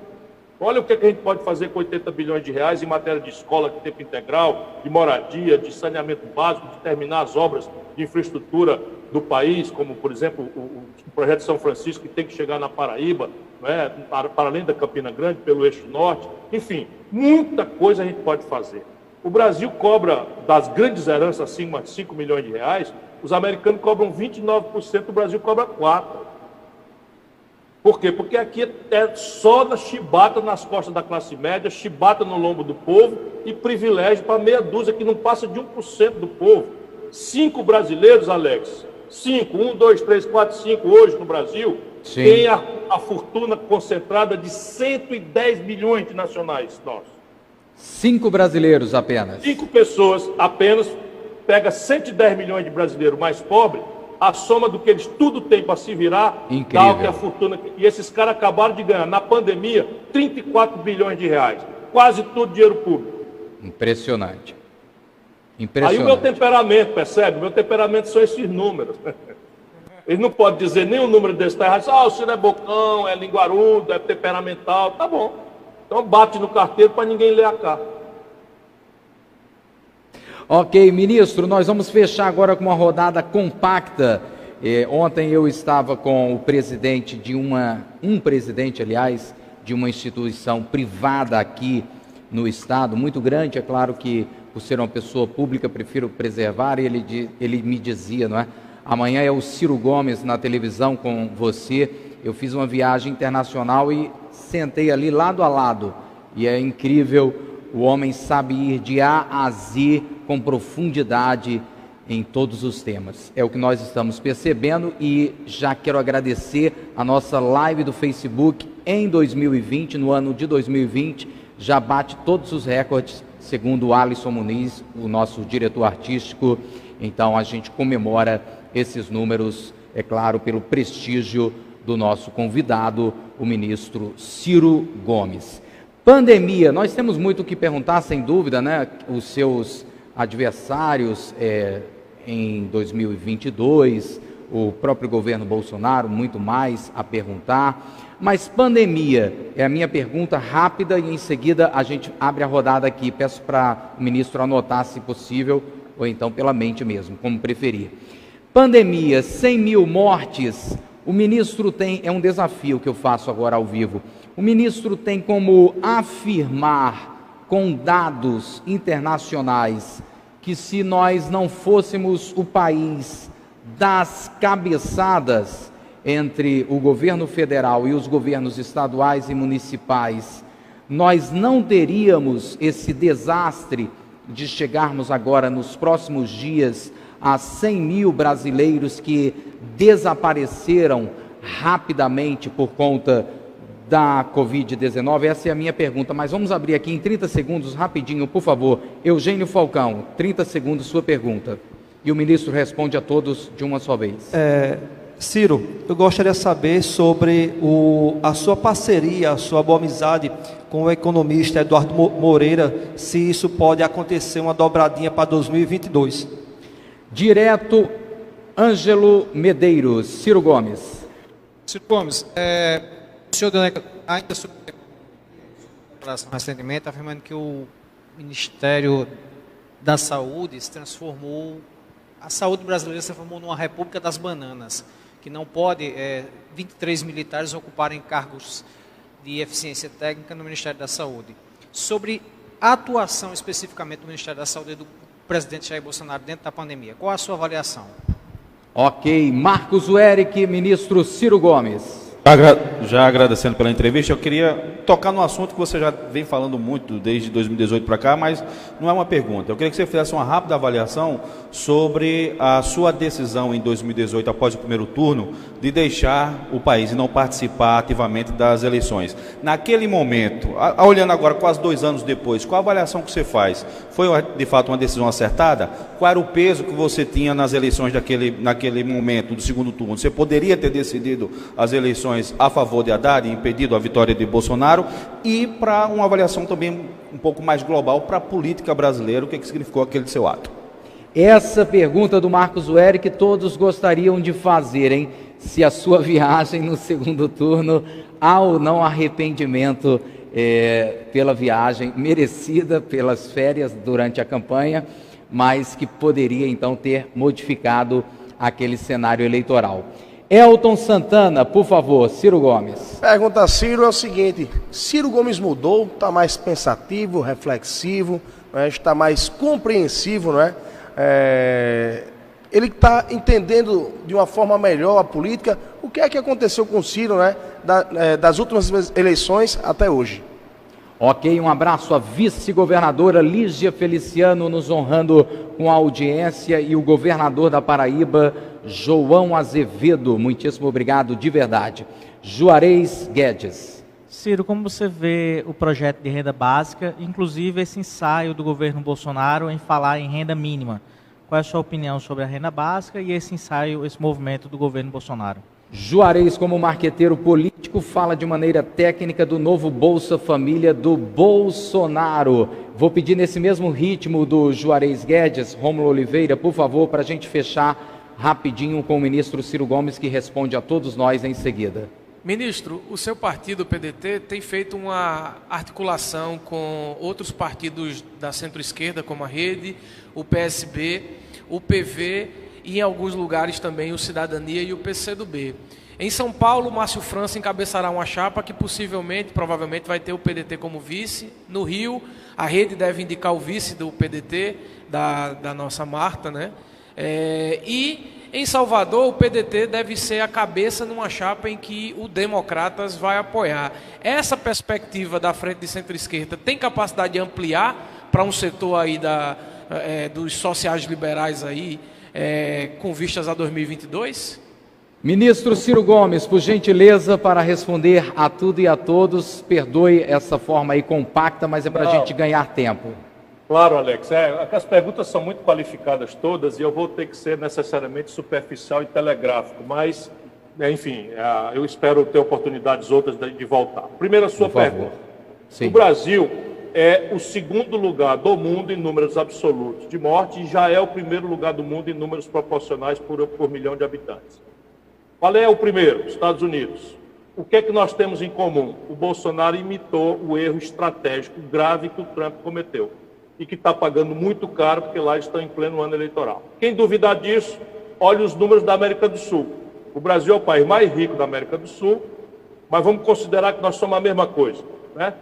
Olha o que a gente pode fazer com 80 bilhões de reais em matéria de escola de tempo integral, de moradia, de saneamento básico, de terminar as obras de infraestrutura do país, como, por exemplo, o projeto de São Francisco, que tem que chegar na Paraíba, não é? para além da Campina Grande, pelo eixo norte. Enfim, muita coisa a gente pode fazer. O Brasil cobra, das grandes heranças acima de 5 milhões de reais, os americanos cobram 29%, o Brasil cobra 4%. Por quê? Porque aqui é só na chibata nas costas da classe média, chibata no lombo do povo e privilégio para meia dúzia que não passa de 1% do povo. 5 brasileiros, Alex, 5, 1, 2, 3, 4, 5 hoje no Brasil, sim, tem a fortuna concentrada de 110 milhões de nacionais nossos. 5 brasileiros apenas. 5 pessoas apenas, pega 110 milhões de brasileiros mais pobres, a soma do que eles tudo têm para se virar, incrível, dá o que a fortuna... E esses caras acabaram de ganhar, na pandemia, 34 bilhões de reais. Quase tudo dinheiro público. Impressionante. Impressionante. Aí o meu temperamento, percebe? O meu temperamento são esses números. Eles não podem dizer nem um número desse está errado. O senhor é bocão, é linguarudo, é temperamental. Tá bom. Então bate no carteiro para ninguém ler a carta. Ok, ministro, nós vamos fechar agora com uma rodada compacta. Ontem eu estava com o presidente de um presidente, aliás, de uma instituição privada aqui no estado, muito grande. É claro que, por ser uma pessoa pública, prefiro preservar. Ele me dizia, não é? Amanhã é o Ciro Gomes na televisão com você. Eu fiz uma viagem internacional e sentei ali lado a lado. E é incrível, o homem sabe ir de A a Z com profundidade em todos os temas. É o que nós estamos percebendo e já quero agradecer a nossa live do Facebook em 2020, no ano de 2020, já bate todos os recordes, segundo o Alisson Muniz, o nosso diretor artístico. Então a gente comemora esses números, é claro, pelo prestígio do nosso convidado, o ministro Ciro Gomes. Pandemia, nós temos muito o que perguntar, sem dúvida, né? Os seus adversários em 2022, o próprio governo Bolsonaro, muito mais a perguntar. Mas pandemia é a minha pergunta rápida e em seguida a gente abre a rodada aqui. Peço para o ministro anotar, se possível, ou então pela mente mesmo, como preferir. Pandemia, 100 mil mortes, o ministro tem, é um desafio que eu faço agora ao vivo, o ministro tem como afirmar com dados internacionais que se nós não fôssemos o país das cabeçadas entre o governo federal e os governos estaduais e municipais, nós não teríamos esse desastre de chegarmos agora nos próximos dias a 100 mil brasileiros que desapareceram rapidamente por conta da Covid-19? Essa é a minha pergunta, mas vamos abrir aqui em 30 segundos, rapidinho, por favor. Eugênio Falcão, 30 segundos, sua pergunta. E o ministro responde a todos de uma só vez. Ciro, eu gostaria de saber sobre a sua parceria, a sua boa amizade com o economista Eduardo Moreira, se isso pode acontecer uma dobradinha para 2022. Direto, Ângelo Medeiros. Ciro Gomes. Ciro Gomes, o senhor ainda sobre recentemente afirmando que o Ministério da Saúde se transformou, a saúde brasileira se transformou numa república das bananas, que não pode 23 militares ocuparem cargos de eficiência técnica no Ministério da Saúde. Sobre a atuação especificamente do Ministério da Saúde do presidente Jair Bolsonaro dentro da pandemia, qual a sua avaliação? Ok, Marcos Werick, ministro Ciro Gomes. Já agradecendo pela entrevista, eu queria tocar no assunto que você já vem falando muito desde 2018 para cá, mas não é uma pergunta. Eu queria que você fizesse uma rápida avaliação sobre a sua decisão em 2018, após o primeiro turno, de deixar o país e não participar ativamente das eleições. Naquele momento, olhando agora quase 2 anos depois, qual a avaliação que você faz? Foi de fato uma decisão acertada? Qual era o peso que você tinha nas eleições naquele momento do segundo turno? Você poderia ter decidido as eleições a favor de Haddad e impedido a vitória de Bolsonaro? E para uma avaliação também um pouco mais global para a política brasileira, o que significou aquele seu ato? Essa pergunta do Marcos Wery que todos gostariam de fazer, hein? Se a sua viagem no segundo turno há ou não arrependimento pela viagem merecida, pelas férias durante a campanha, mas que poderia então ter modificado aquele cenário eleitoral. Elton Santana, por favor, Ciro Gomes. Pergunta a Ciro é o seguinte: Ciro Gomes mudou, está mais pensativo, reflexivo, né, está mais compreensivo, não é? Ele está entendendo de uma forma melhor a política. O que é que aconteceu com o Ciro, né, das últimas eleições até hoje? Ok, um abraço à vice-governadora Lígia Feliciano, nos honrando com a audiência, e o governador da Paraíba, João Azevedo. Muitíssimo obrigado, de verdade. Juarez Guedes. Ciro, como você vê o projeto de renda básica, inclusive esse ensaio do governo Bolsonaro em falar em renda mínima? Qual é a sua opinião sobre a renda básica e esse ensaio, esse movimento do governo Bolsonaro? Juarez, como marqueteiro político, fala de maneira técnica do novo Bolsa Família do Bolsonaro. Vou pedir nesse mesmo ritmo do Juarez Guedes, Rômulo Oliveira, por favor, para a gente fechar rapidinho com o ministro Ciro Gomes, que responde a todos nós em seguida. Ministro, o seu partido, o PDT, tem feito uma articulação com outros partidos da centro-esquerda, como a Rede, o PSB, o PV e em alguns lugares também o Cidadania e o PCdoB. Em São Paulo, Márcio França encabeçará uma chapa que provavelmente vai ter o PDT como vice. No Rio, a Rede deve indicar o vice do PDT, da nossa Marta, né? E em Salvador, o PDT deve ser a cabeça numa chapa em que o Democratas vai apoiar. Essa perspectiva da frente de centro-esquerda tem capacidade de ampliar para um setor aí dos sociais liberais aí, com vistas a 2022? Ministro Ciro Gomes, por gentileza, para responder a tudo e a todos. Perdoe essa forma aí compacta, mas é para a gente ganhar tempo. Claro, Alex. As perguntas são muito qualificadas todas e eu vou ter que ser necessariamente superficial e telegráfico, mas, enfim, eu espero ter oportunidades outras de voltar. Primeiro, a sua pergunta. Sim. O Brasil é o segundo lugar do mundo em números absolutos de morte e já é o primeiro lugar do mundo em números proporcionais por milhão de habitantes. Qual é o primeiro? Estados Unidos. O que é que nós temos em comum? O Bolsonaro imitou o erro estratégico grave que o Trump cometeu e que está pagando muito caro porque lá estão em pleno ano eleitoral. Quem duvidar disso, olhe os números da América do Sul. O Brasil é o país mais rico da América do Sul, mas vamos considerar que nós somos a mesma coisa, né?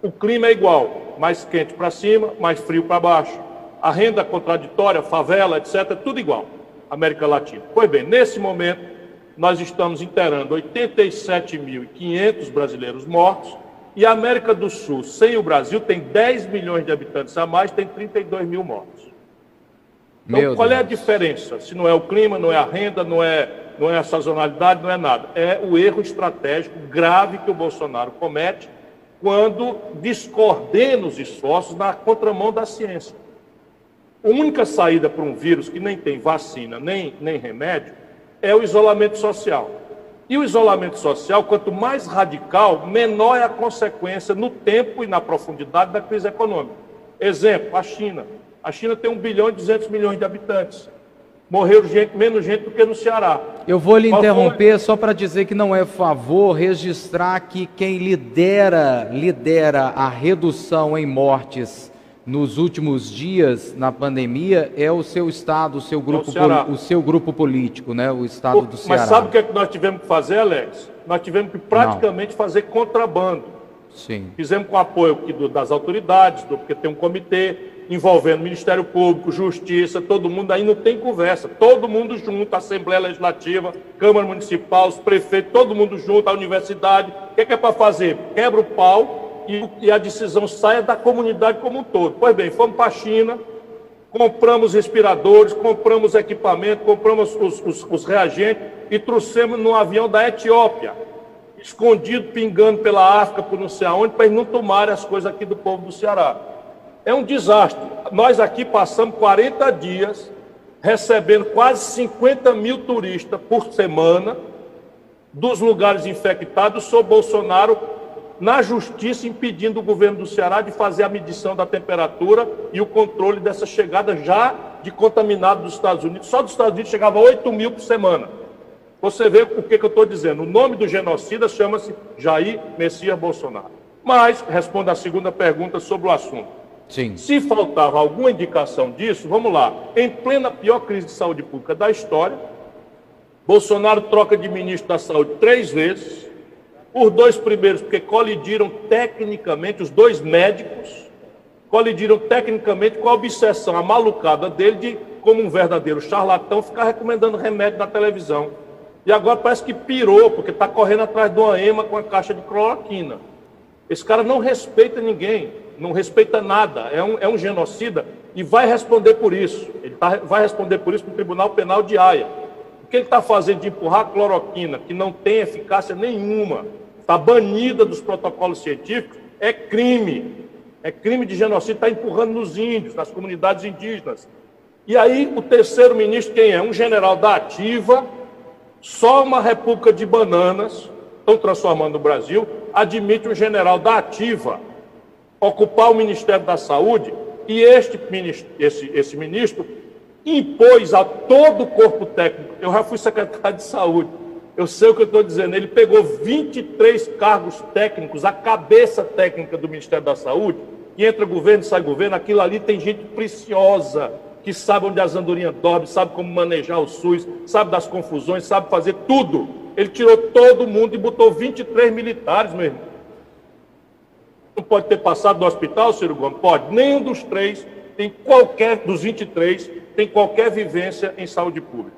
O clima é igual, mais quente para cima, mais frio para baixo. A renda contraditória, favela, etc., tudo igual, América Latina. Pois bem, nesse momento, nós estamos inteirando 87.500 brasileiros mortos e a América do Sul, sem o Brasil, tem 10 milhões de habitantes a mais, tem 32 mil mortos. Então, qual é a diferença? Se não é o clima, não é a renda, não é a sazonalidade, não é nada. É o erro estratégico grave que o Bolsonaro comete quando descoordena os esforços na contramão da ciência. A única saída para um vírus que nem tem vacina, nem remédio, é o isolamento social. E o isolamento social, quanto mais radical, menor é a consequência no tempo e na profundidade da crise econômica. Exemplo, a China. A China tem 1 bilhão e 200 milhões de habitantes. Morreu menos gente do que no Ceará. Eu vou lhe interromper só para dizer que não é favor registrar que quem lidera a redução em mortes nos últimos dias na pandemia é o seu estado, o seu grupo político, né? O estado do Ceará. Mas sabe o que é que nós tivemos que fazer, Alex? Nós tivemos que praticamente fazer contrabando. Sim. Fizemos com apoio das autoridades, porque tem um comitê, envolvendo Ministério Público, Justiça, todo mundo, aí não tem conversa. Todo mundo junto, Assembleia Legislativa, Câmara Municipal, os prefeitos, todo mundo junto, a universidade. O que é para fazer? Quebra o pau e a decisão saia da comunidade como um todo. Pois bem, fomos para a China, compramos respiradores, compramos equipamento, compramos os reagentes e trouxemos num avião da Etiópia, escondido, pingando pela África, por não sei aonde, para eles não tomarem as coisas aqui do povo do Ceará. É um desastre. Nós aqui passamos 40 dias recebendo quase 50 mil turistas por semana dos lugares infectados, sob Bolsonaro na justiça impedindo o governo do Ceará de fazer a medição da temperatura e o controle dessa chegada já de contaminado dos Estados Unidos. Só dos Estados Unidos chegava 8 mil por semana. Você vê o que eu estou dizendo. O nome do genocida chama-se Jair Messias Bolsonaro. Mas, respondo à segunda pergunta sobre o assunto. Sim. Se faltava alguma indicação disso, vamos lá. Em plena pior crise de saúde pública da história, Bolsonaro troca de ministro da Saúde 3 vezes. Os 2 primeiros, porque colidiram tecnicamente, os 2 médicos, colidiram tecnicamente com a obsessão, a malucada dele de, como um verdadeiro charlatão, ficar recomendando remédio na televisão. E agora parece que pirou, porque está correndo atrás de uma ema com a caixa de cloroquina. Esse cara não respeita ninguém, não respeita nada, é um genocida e vai responder por isso. Vai responder por isso no Tribunal Penal de Haia. O que ele está fazendo de empurrar a cloroquina, que não tem eficácia nenhuma, está banida dos protocolos científicos, é crime. É crime de genocídio, está empurrando nos índios, nas comunidades indígenas. E aí o terceiro ministro quem é? Um general da ativa, só uma república de bananas, estão transformando o Brasil, admite um general da ativa ocupar o Ministério da Saúde e esse ministro impôs a todo o corpo técnico. Eu já fui secretário de saúde, eu sei o que eu estou dizendo. Ele pegou 23 cargos técnicos, a cabeça técnica do Ministério da Saúde, e entra governo e sai governo. Aquilo ali tem gente preciosa, que sabe onde as andorinhas dormem, sabe como manejar o SUS, sabe das confusões, sabe fazer tudo. Ele tirou todo mundo e botou 23 militares, meu irmão. Não pode ter passado no hospital, Ciro Gomes? Pode. Nenhum dos 3 tem dos 23 tem qualquer vivência em saúde pública.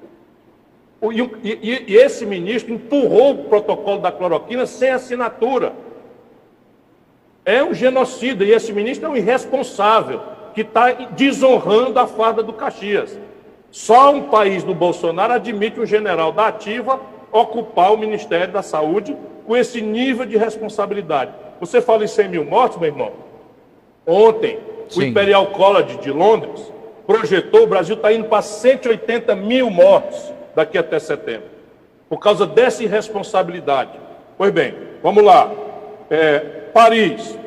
E esse ministro empurrou o protocolo da cloroquina sem assinatura. É um genocida, e esse ministro é um irresponsável, que está desonrando a farda do Caxias. Só um país do Bolsonaro admite um general da ativa ocupar o Ministério da Saúde com esse nível de responsabilidade. Você fala em 100 mil mortos, meu irmão? Ontem, o Imperial College de Londres projetou, o Brasil está indo para 180 mil mortos daqui até setembro, por causa dessa irresponsabilidade. Pois bem, vamos lá. Paris.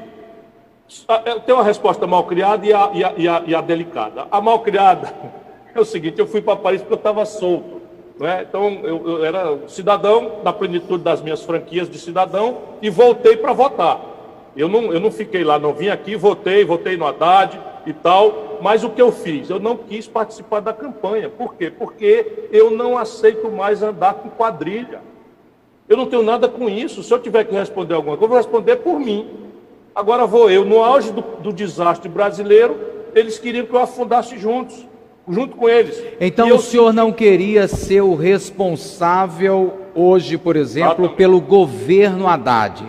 Eu tenho uma resposta mal criada e a delicada. A mal criada é o seguinte: eu fui para Paris porque eu estava solto. Né? Então, eu era cidadão, na plenitude das minhas franquias de cidadão, e voltei para votar. Eu não fiquei lá, não vim aqui, votei no Haddad e tal, mas o que eu fiz? Eu não quis participar da campanha. Por quê? Porque eu não aceito mais andar com quadrilha. Eu não tenho nada com isso. Se eu tiver que responder alguma coisa, eu vou responder por mim. Agora vou eu, no auge do desastre brasileiro, eles queriam que eu afundasse junto com eles. Então o senhor não queria ser o responsável hoje, por exemplo, pelo governo Haddad?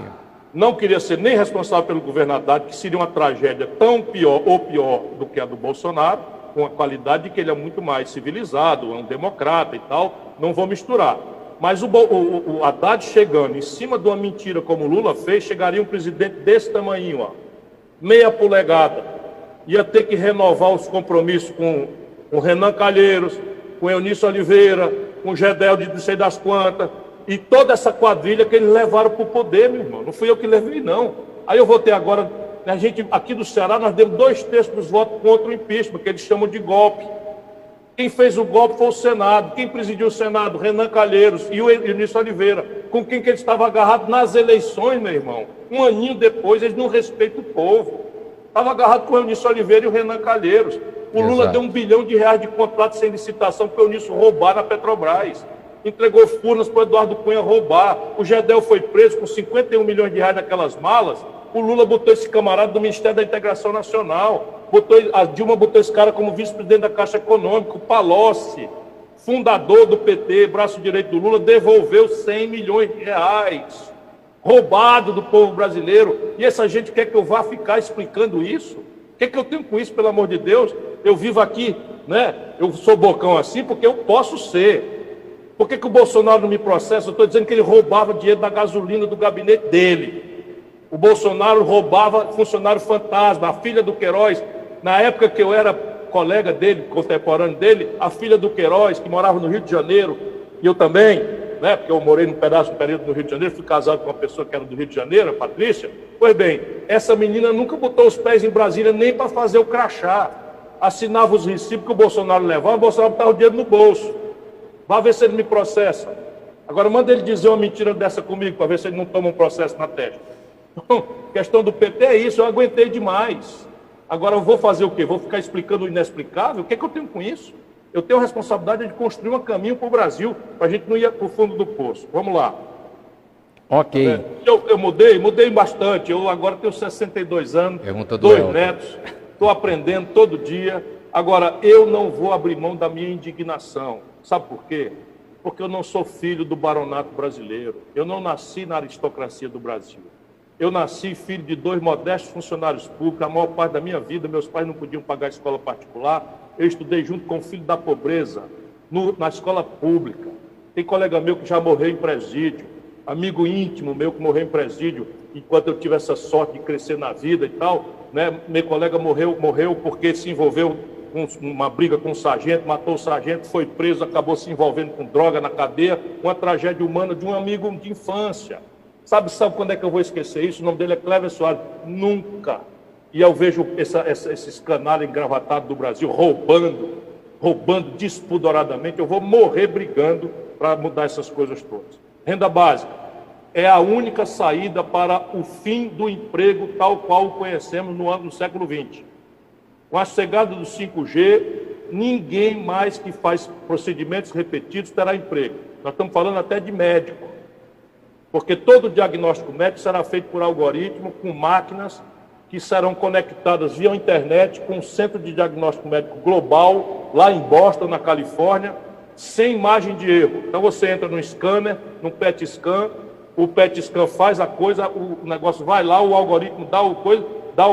Não queria ser nem responsável pelo governo Haddad, que seria uma tragédia tão pior ou pior do que a do Bolsonaro, com a qualidade de que ele é muito mais civilizado, é um democrata e tal, não vou misturar. Mas o Haddad chegando em cima de uma mentira como o Lula fez, chegaria um presidente desse tamanho, ó, meia polegada, ia ter que renovar os compromissos com o Renan Calheiros, com o Eunício Oliveira, com o Gedel de não sei das quantas, e toda essa quadrilha que eles levaram para o poder, meu irmão. Não fui eu que levei, não. Aí eu votei agora, a gente aqui do Ceará, nós demos 2/3 dos votos contra o impeachment, que eles chamam de golpe. Quem fez o golpe foi o Senado. Quem presidiu o Senado? Renan Calheiros e o Eunício Oliveira. Com quem que eles estavam agarrados nas eleições, meu irmão. Um aninho depois, eles não respeitam o povo. Estavam agarrados com o Eunício Oliveira e o Renan Calheiros. O Lula deu R$1 bilhão de contratos sem licitação porque o Eunício roubar na Petrobras. Entregou Furnas para o Eduardo Cunha roubar. O Gedel foi preso com R$51 milhões naquelas malas. O Lula botou esse camarada do Ministério da Integração Nacional. A Dilma botou esse cara como vice-presidente da Caixa Econômica. O Palocci, fundador do PT, braço direito do Lula, devolveu 100 milhões de reais, roubado do povo brasileiro. E essa gente quer que eu vá ficar explicando isso? O que eu tenho com isso, pelo amor de Deus? Eu vivo aqui, né? Eu sou bocão assim porque eu posso ser. Por que o Bolsonaro não me processa? Eu estou dizendo que ele roubava dinheiro da gasolina do gabinete dele. O Bolsonaro roubava funcionário fantasma. A filha do Queiroz, na época que eu era colega dele, contemporâneo dele, a filha do Queiroz, que morava no Rio de Janeiro, e eu também, né, porque eu morei num período no Rio de Janeiro, fui casado com uma pessoa que era do Rio de Janeiro, a Patrícia. Pois bem, essa menina nunca botou os pés em Brasília nem para fazer o crachá. Assinava os recibos que o Bolsonaro levava, o Bolsonaro botava o dinheiro no bolso. Vai ver se ele me processa. Agora manda ele dizer uma mentira dessa comigo, para ver se ele não toma um processo na testa. Então, questão do PT é isso, eu aguentei demais. Agora eu vou fazer o quê? Vou ficar explicando o inexplicável? O que eu tenho com isso? Eu tenho a responsabilidade de construir um caminho para o Brasil, para a gente não ir para o fundo do poço. Vamos lá. Ok. Eu mudei bastante. Eu agora tenho 62 anos, 2 netos, estou aprendendo todo dia. Agora, eu não vou abrir mão da minha indignação. Sabe por quê? Porque eu não sou filho do baronato brasileiro. Eu não nasci na aristocracia do Brasil. Eu nasci filho de 2 modestos funcionários públicos. A maior parte da minha vida, meus pais não podiam pagar escola particular. Eu estudei junto com o filho da pobreza, na escola pública. Tem colega meu que já morreu em presídio, amigo íntimo meu que morreu em presídio, enquanto eu tive essa sorte de crescer na vida e tal, né? Meu colega morreu porque se envolveu com uma briga com um sargento, matou o sargento, foi preso, acabou se envolvendo com droga na cadeia, uma tragédia humana de um amigo de infância. Sabe quando é que eu vou esquecer isso? O nome dele é Cléber Soares. Nunca. E eu vejo esses canalhas engravatados do Brasil roubando despudoradamente. Eu vou morrer brigando para mudar essas coisas todas. Renda básica é a única saída para o fim do emprego tal qual o conhecemos no século XX. Com a chegada do 5G, ninguém mais que faz procedimentos repetidos terá emprego. Nós estamos falando até de médico. Porque todo diagnóstico médico será feito por algoritmo, com máquinas que serão conectadas via internet com um centro de diagnóstico médico global, lá em Boston, na Califórnia, sem margem de erro. Então você entra no scanner, no PET scan, o PET scan faz a coisa, o negócio vai lá, o algoritmo dá o coisa,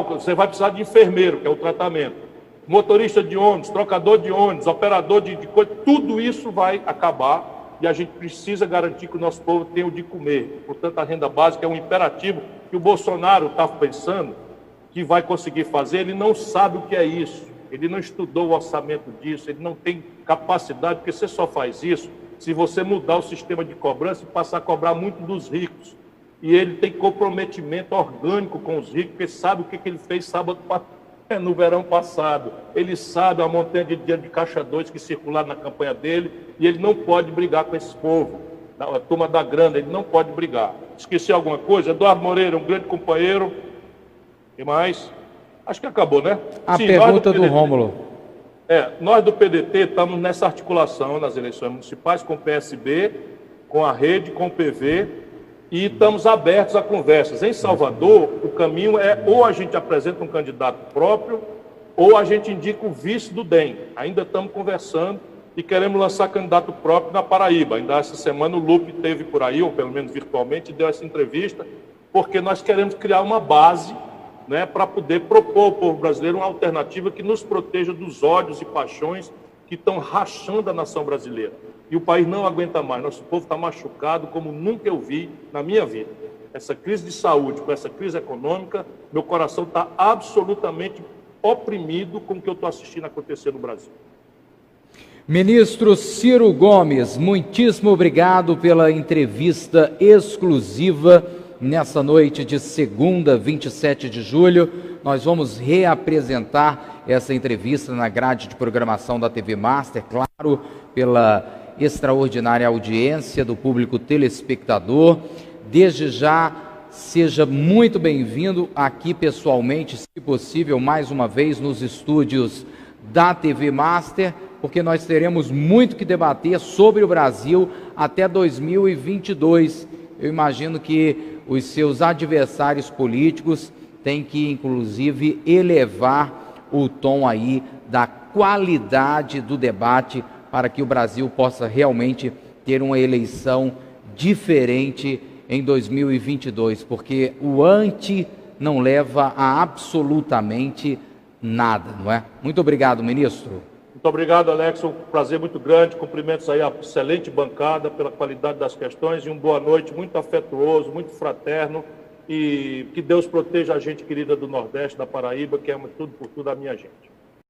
você vai precisar de enfermeiro, que é o tratamento. Motorista de ônibus, trocador de ônibus, operador de coisa, tudo isso vai acabar. E a gente precisa garantir que o nosso povo tenha o de comer. Portanto, a renda básica é um imperativo que o Bolsonaro está pensando que vai conseguir fazer. Ele não sabe o que é isso. Ele não estudou o orçamento disso. Ele não tem capacidade, porque você só faz isso se você mudar o sistema de cobrança e passar a cobrar muito dos ricos. E ele tem comprometimento orgânico com os ricos, porque sabe o que ele fez no verão passado. Ele sabe a montanha de dinheiro de caixa 2 que circularam na campanha dele, e ele não pode brigar com esse povo, a turma da grana, ele não pode brigar. Esqueci alguma coisa? Eduardo Moreira, um grande companheiro. E mais? Acho que acabou, né? Sim, pergunta do Rômulo. Nós do PDT estamos nessa articulação nas eleições municipais com o PSB, com a Rede, com o PV, e estamos abertos a conversas. Em Salvador, o caminho é ou a gente apresenta um candidato próprio, ou a gente indica o vice do DEM. Ainda estamos conversando e queremos lançar candidato próprio na Paraíba. Ainda essa semana o Lupe esteve por aí, ou pelo menos virtualmente, deu essa entrevista, porque nós queremos criar uma base, né, para poder propor ao povo brasileiro uma alternativa que nos proteja dos ódios e paixões que estão rachando a nação brasileira. E o país não aguenta mais. Nosso povo está machucado como nunca eu vi na minha vida. Essa crise de saúde, com essa crise econômica, meu coração está absolutamente oprimido com o que eu estou assistindo acontecer no Brasil. Ministro Ciro Gomes, muitíssimo obrigado pela entrevista exclusiva nessa noite de segunda, 27 de julho. Nós vamos reapresentar essa entrevista na grade de programação da TV Master, claro, pela extraordinária audiência do público telespectador. Desde já, seja muito bem-vindo aqui pessoalmente, se possível, mais uma vez nos estúdios da TV Master, porque nós teremos muito que debater sobre o Brasil até 2022. Eu imagino que os seus adversários políticos têm que, inclusive, elevar o tom aí da qualidade do debate para que o Brasil possa realmente ter uma eleição diferente em 2022, porque o anti não leva a absolutamente nada, não é? Muito obrigado, ministro. Muito obrigado, Alex. Um prazer muito grande. Cumprimentos aí à excelente bancada pela qualidade das questões e uma boa noite muito afetuoso, muito fraterno, e que Deus proteja a gente querida do Nordeste, da Paraíba, que é tudo por tudo a minha gente.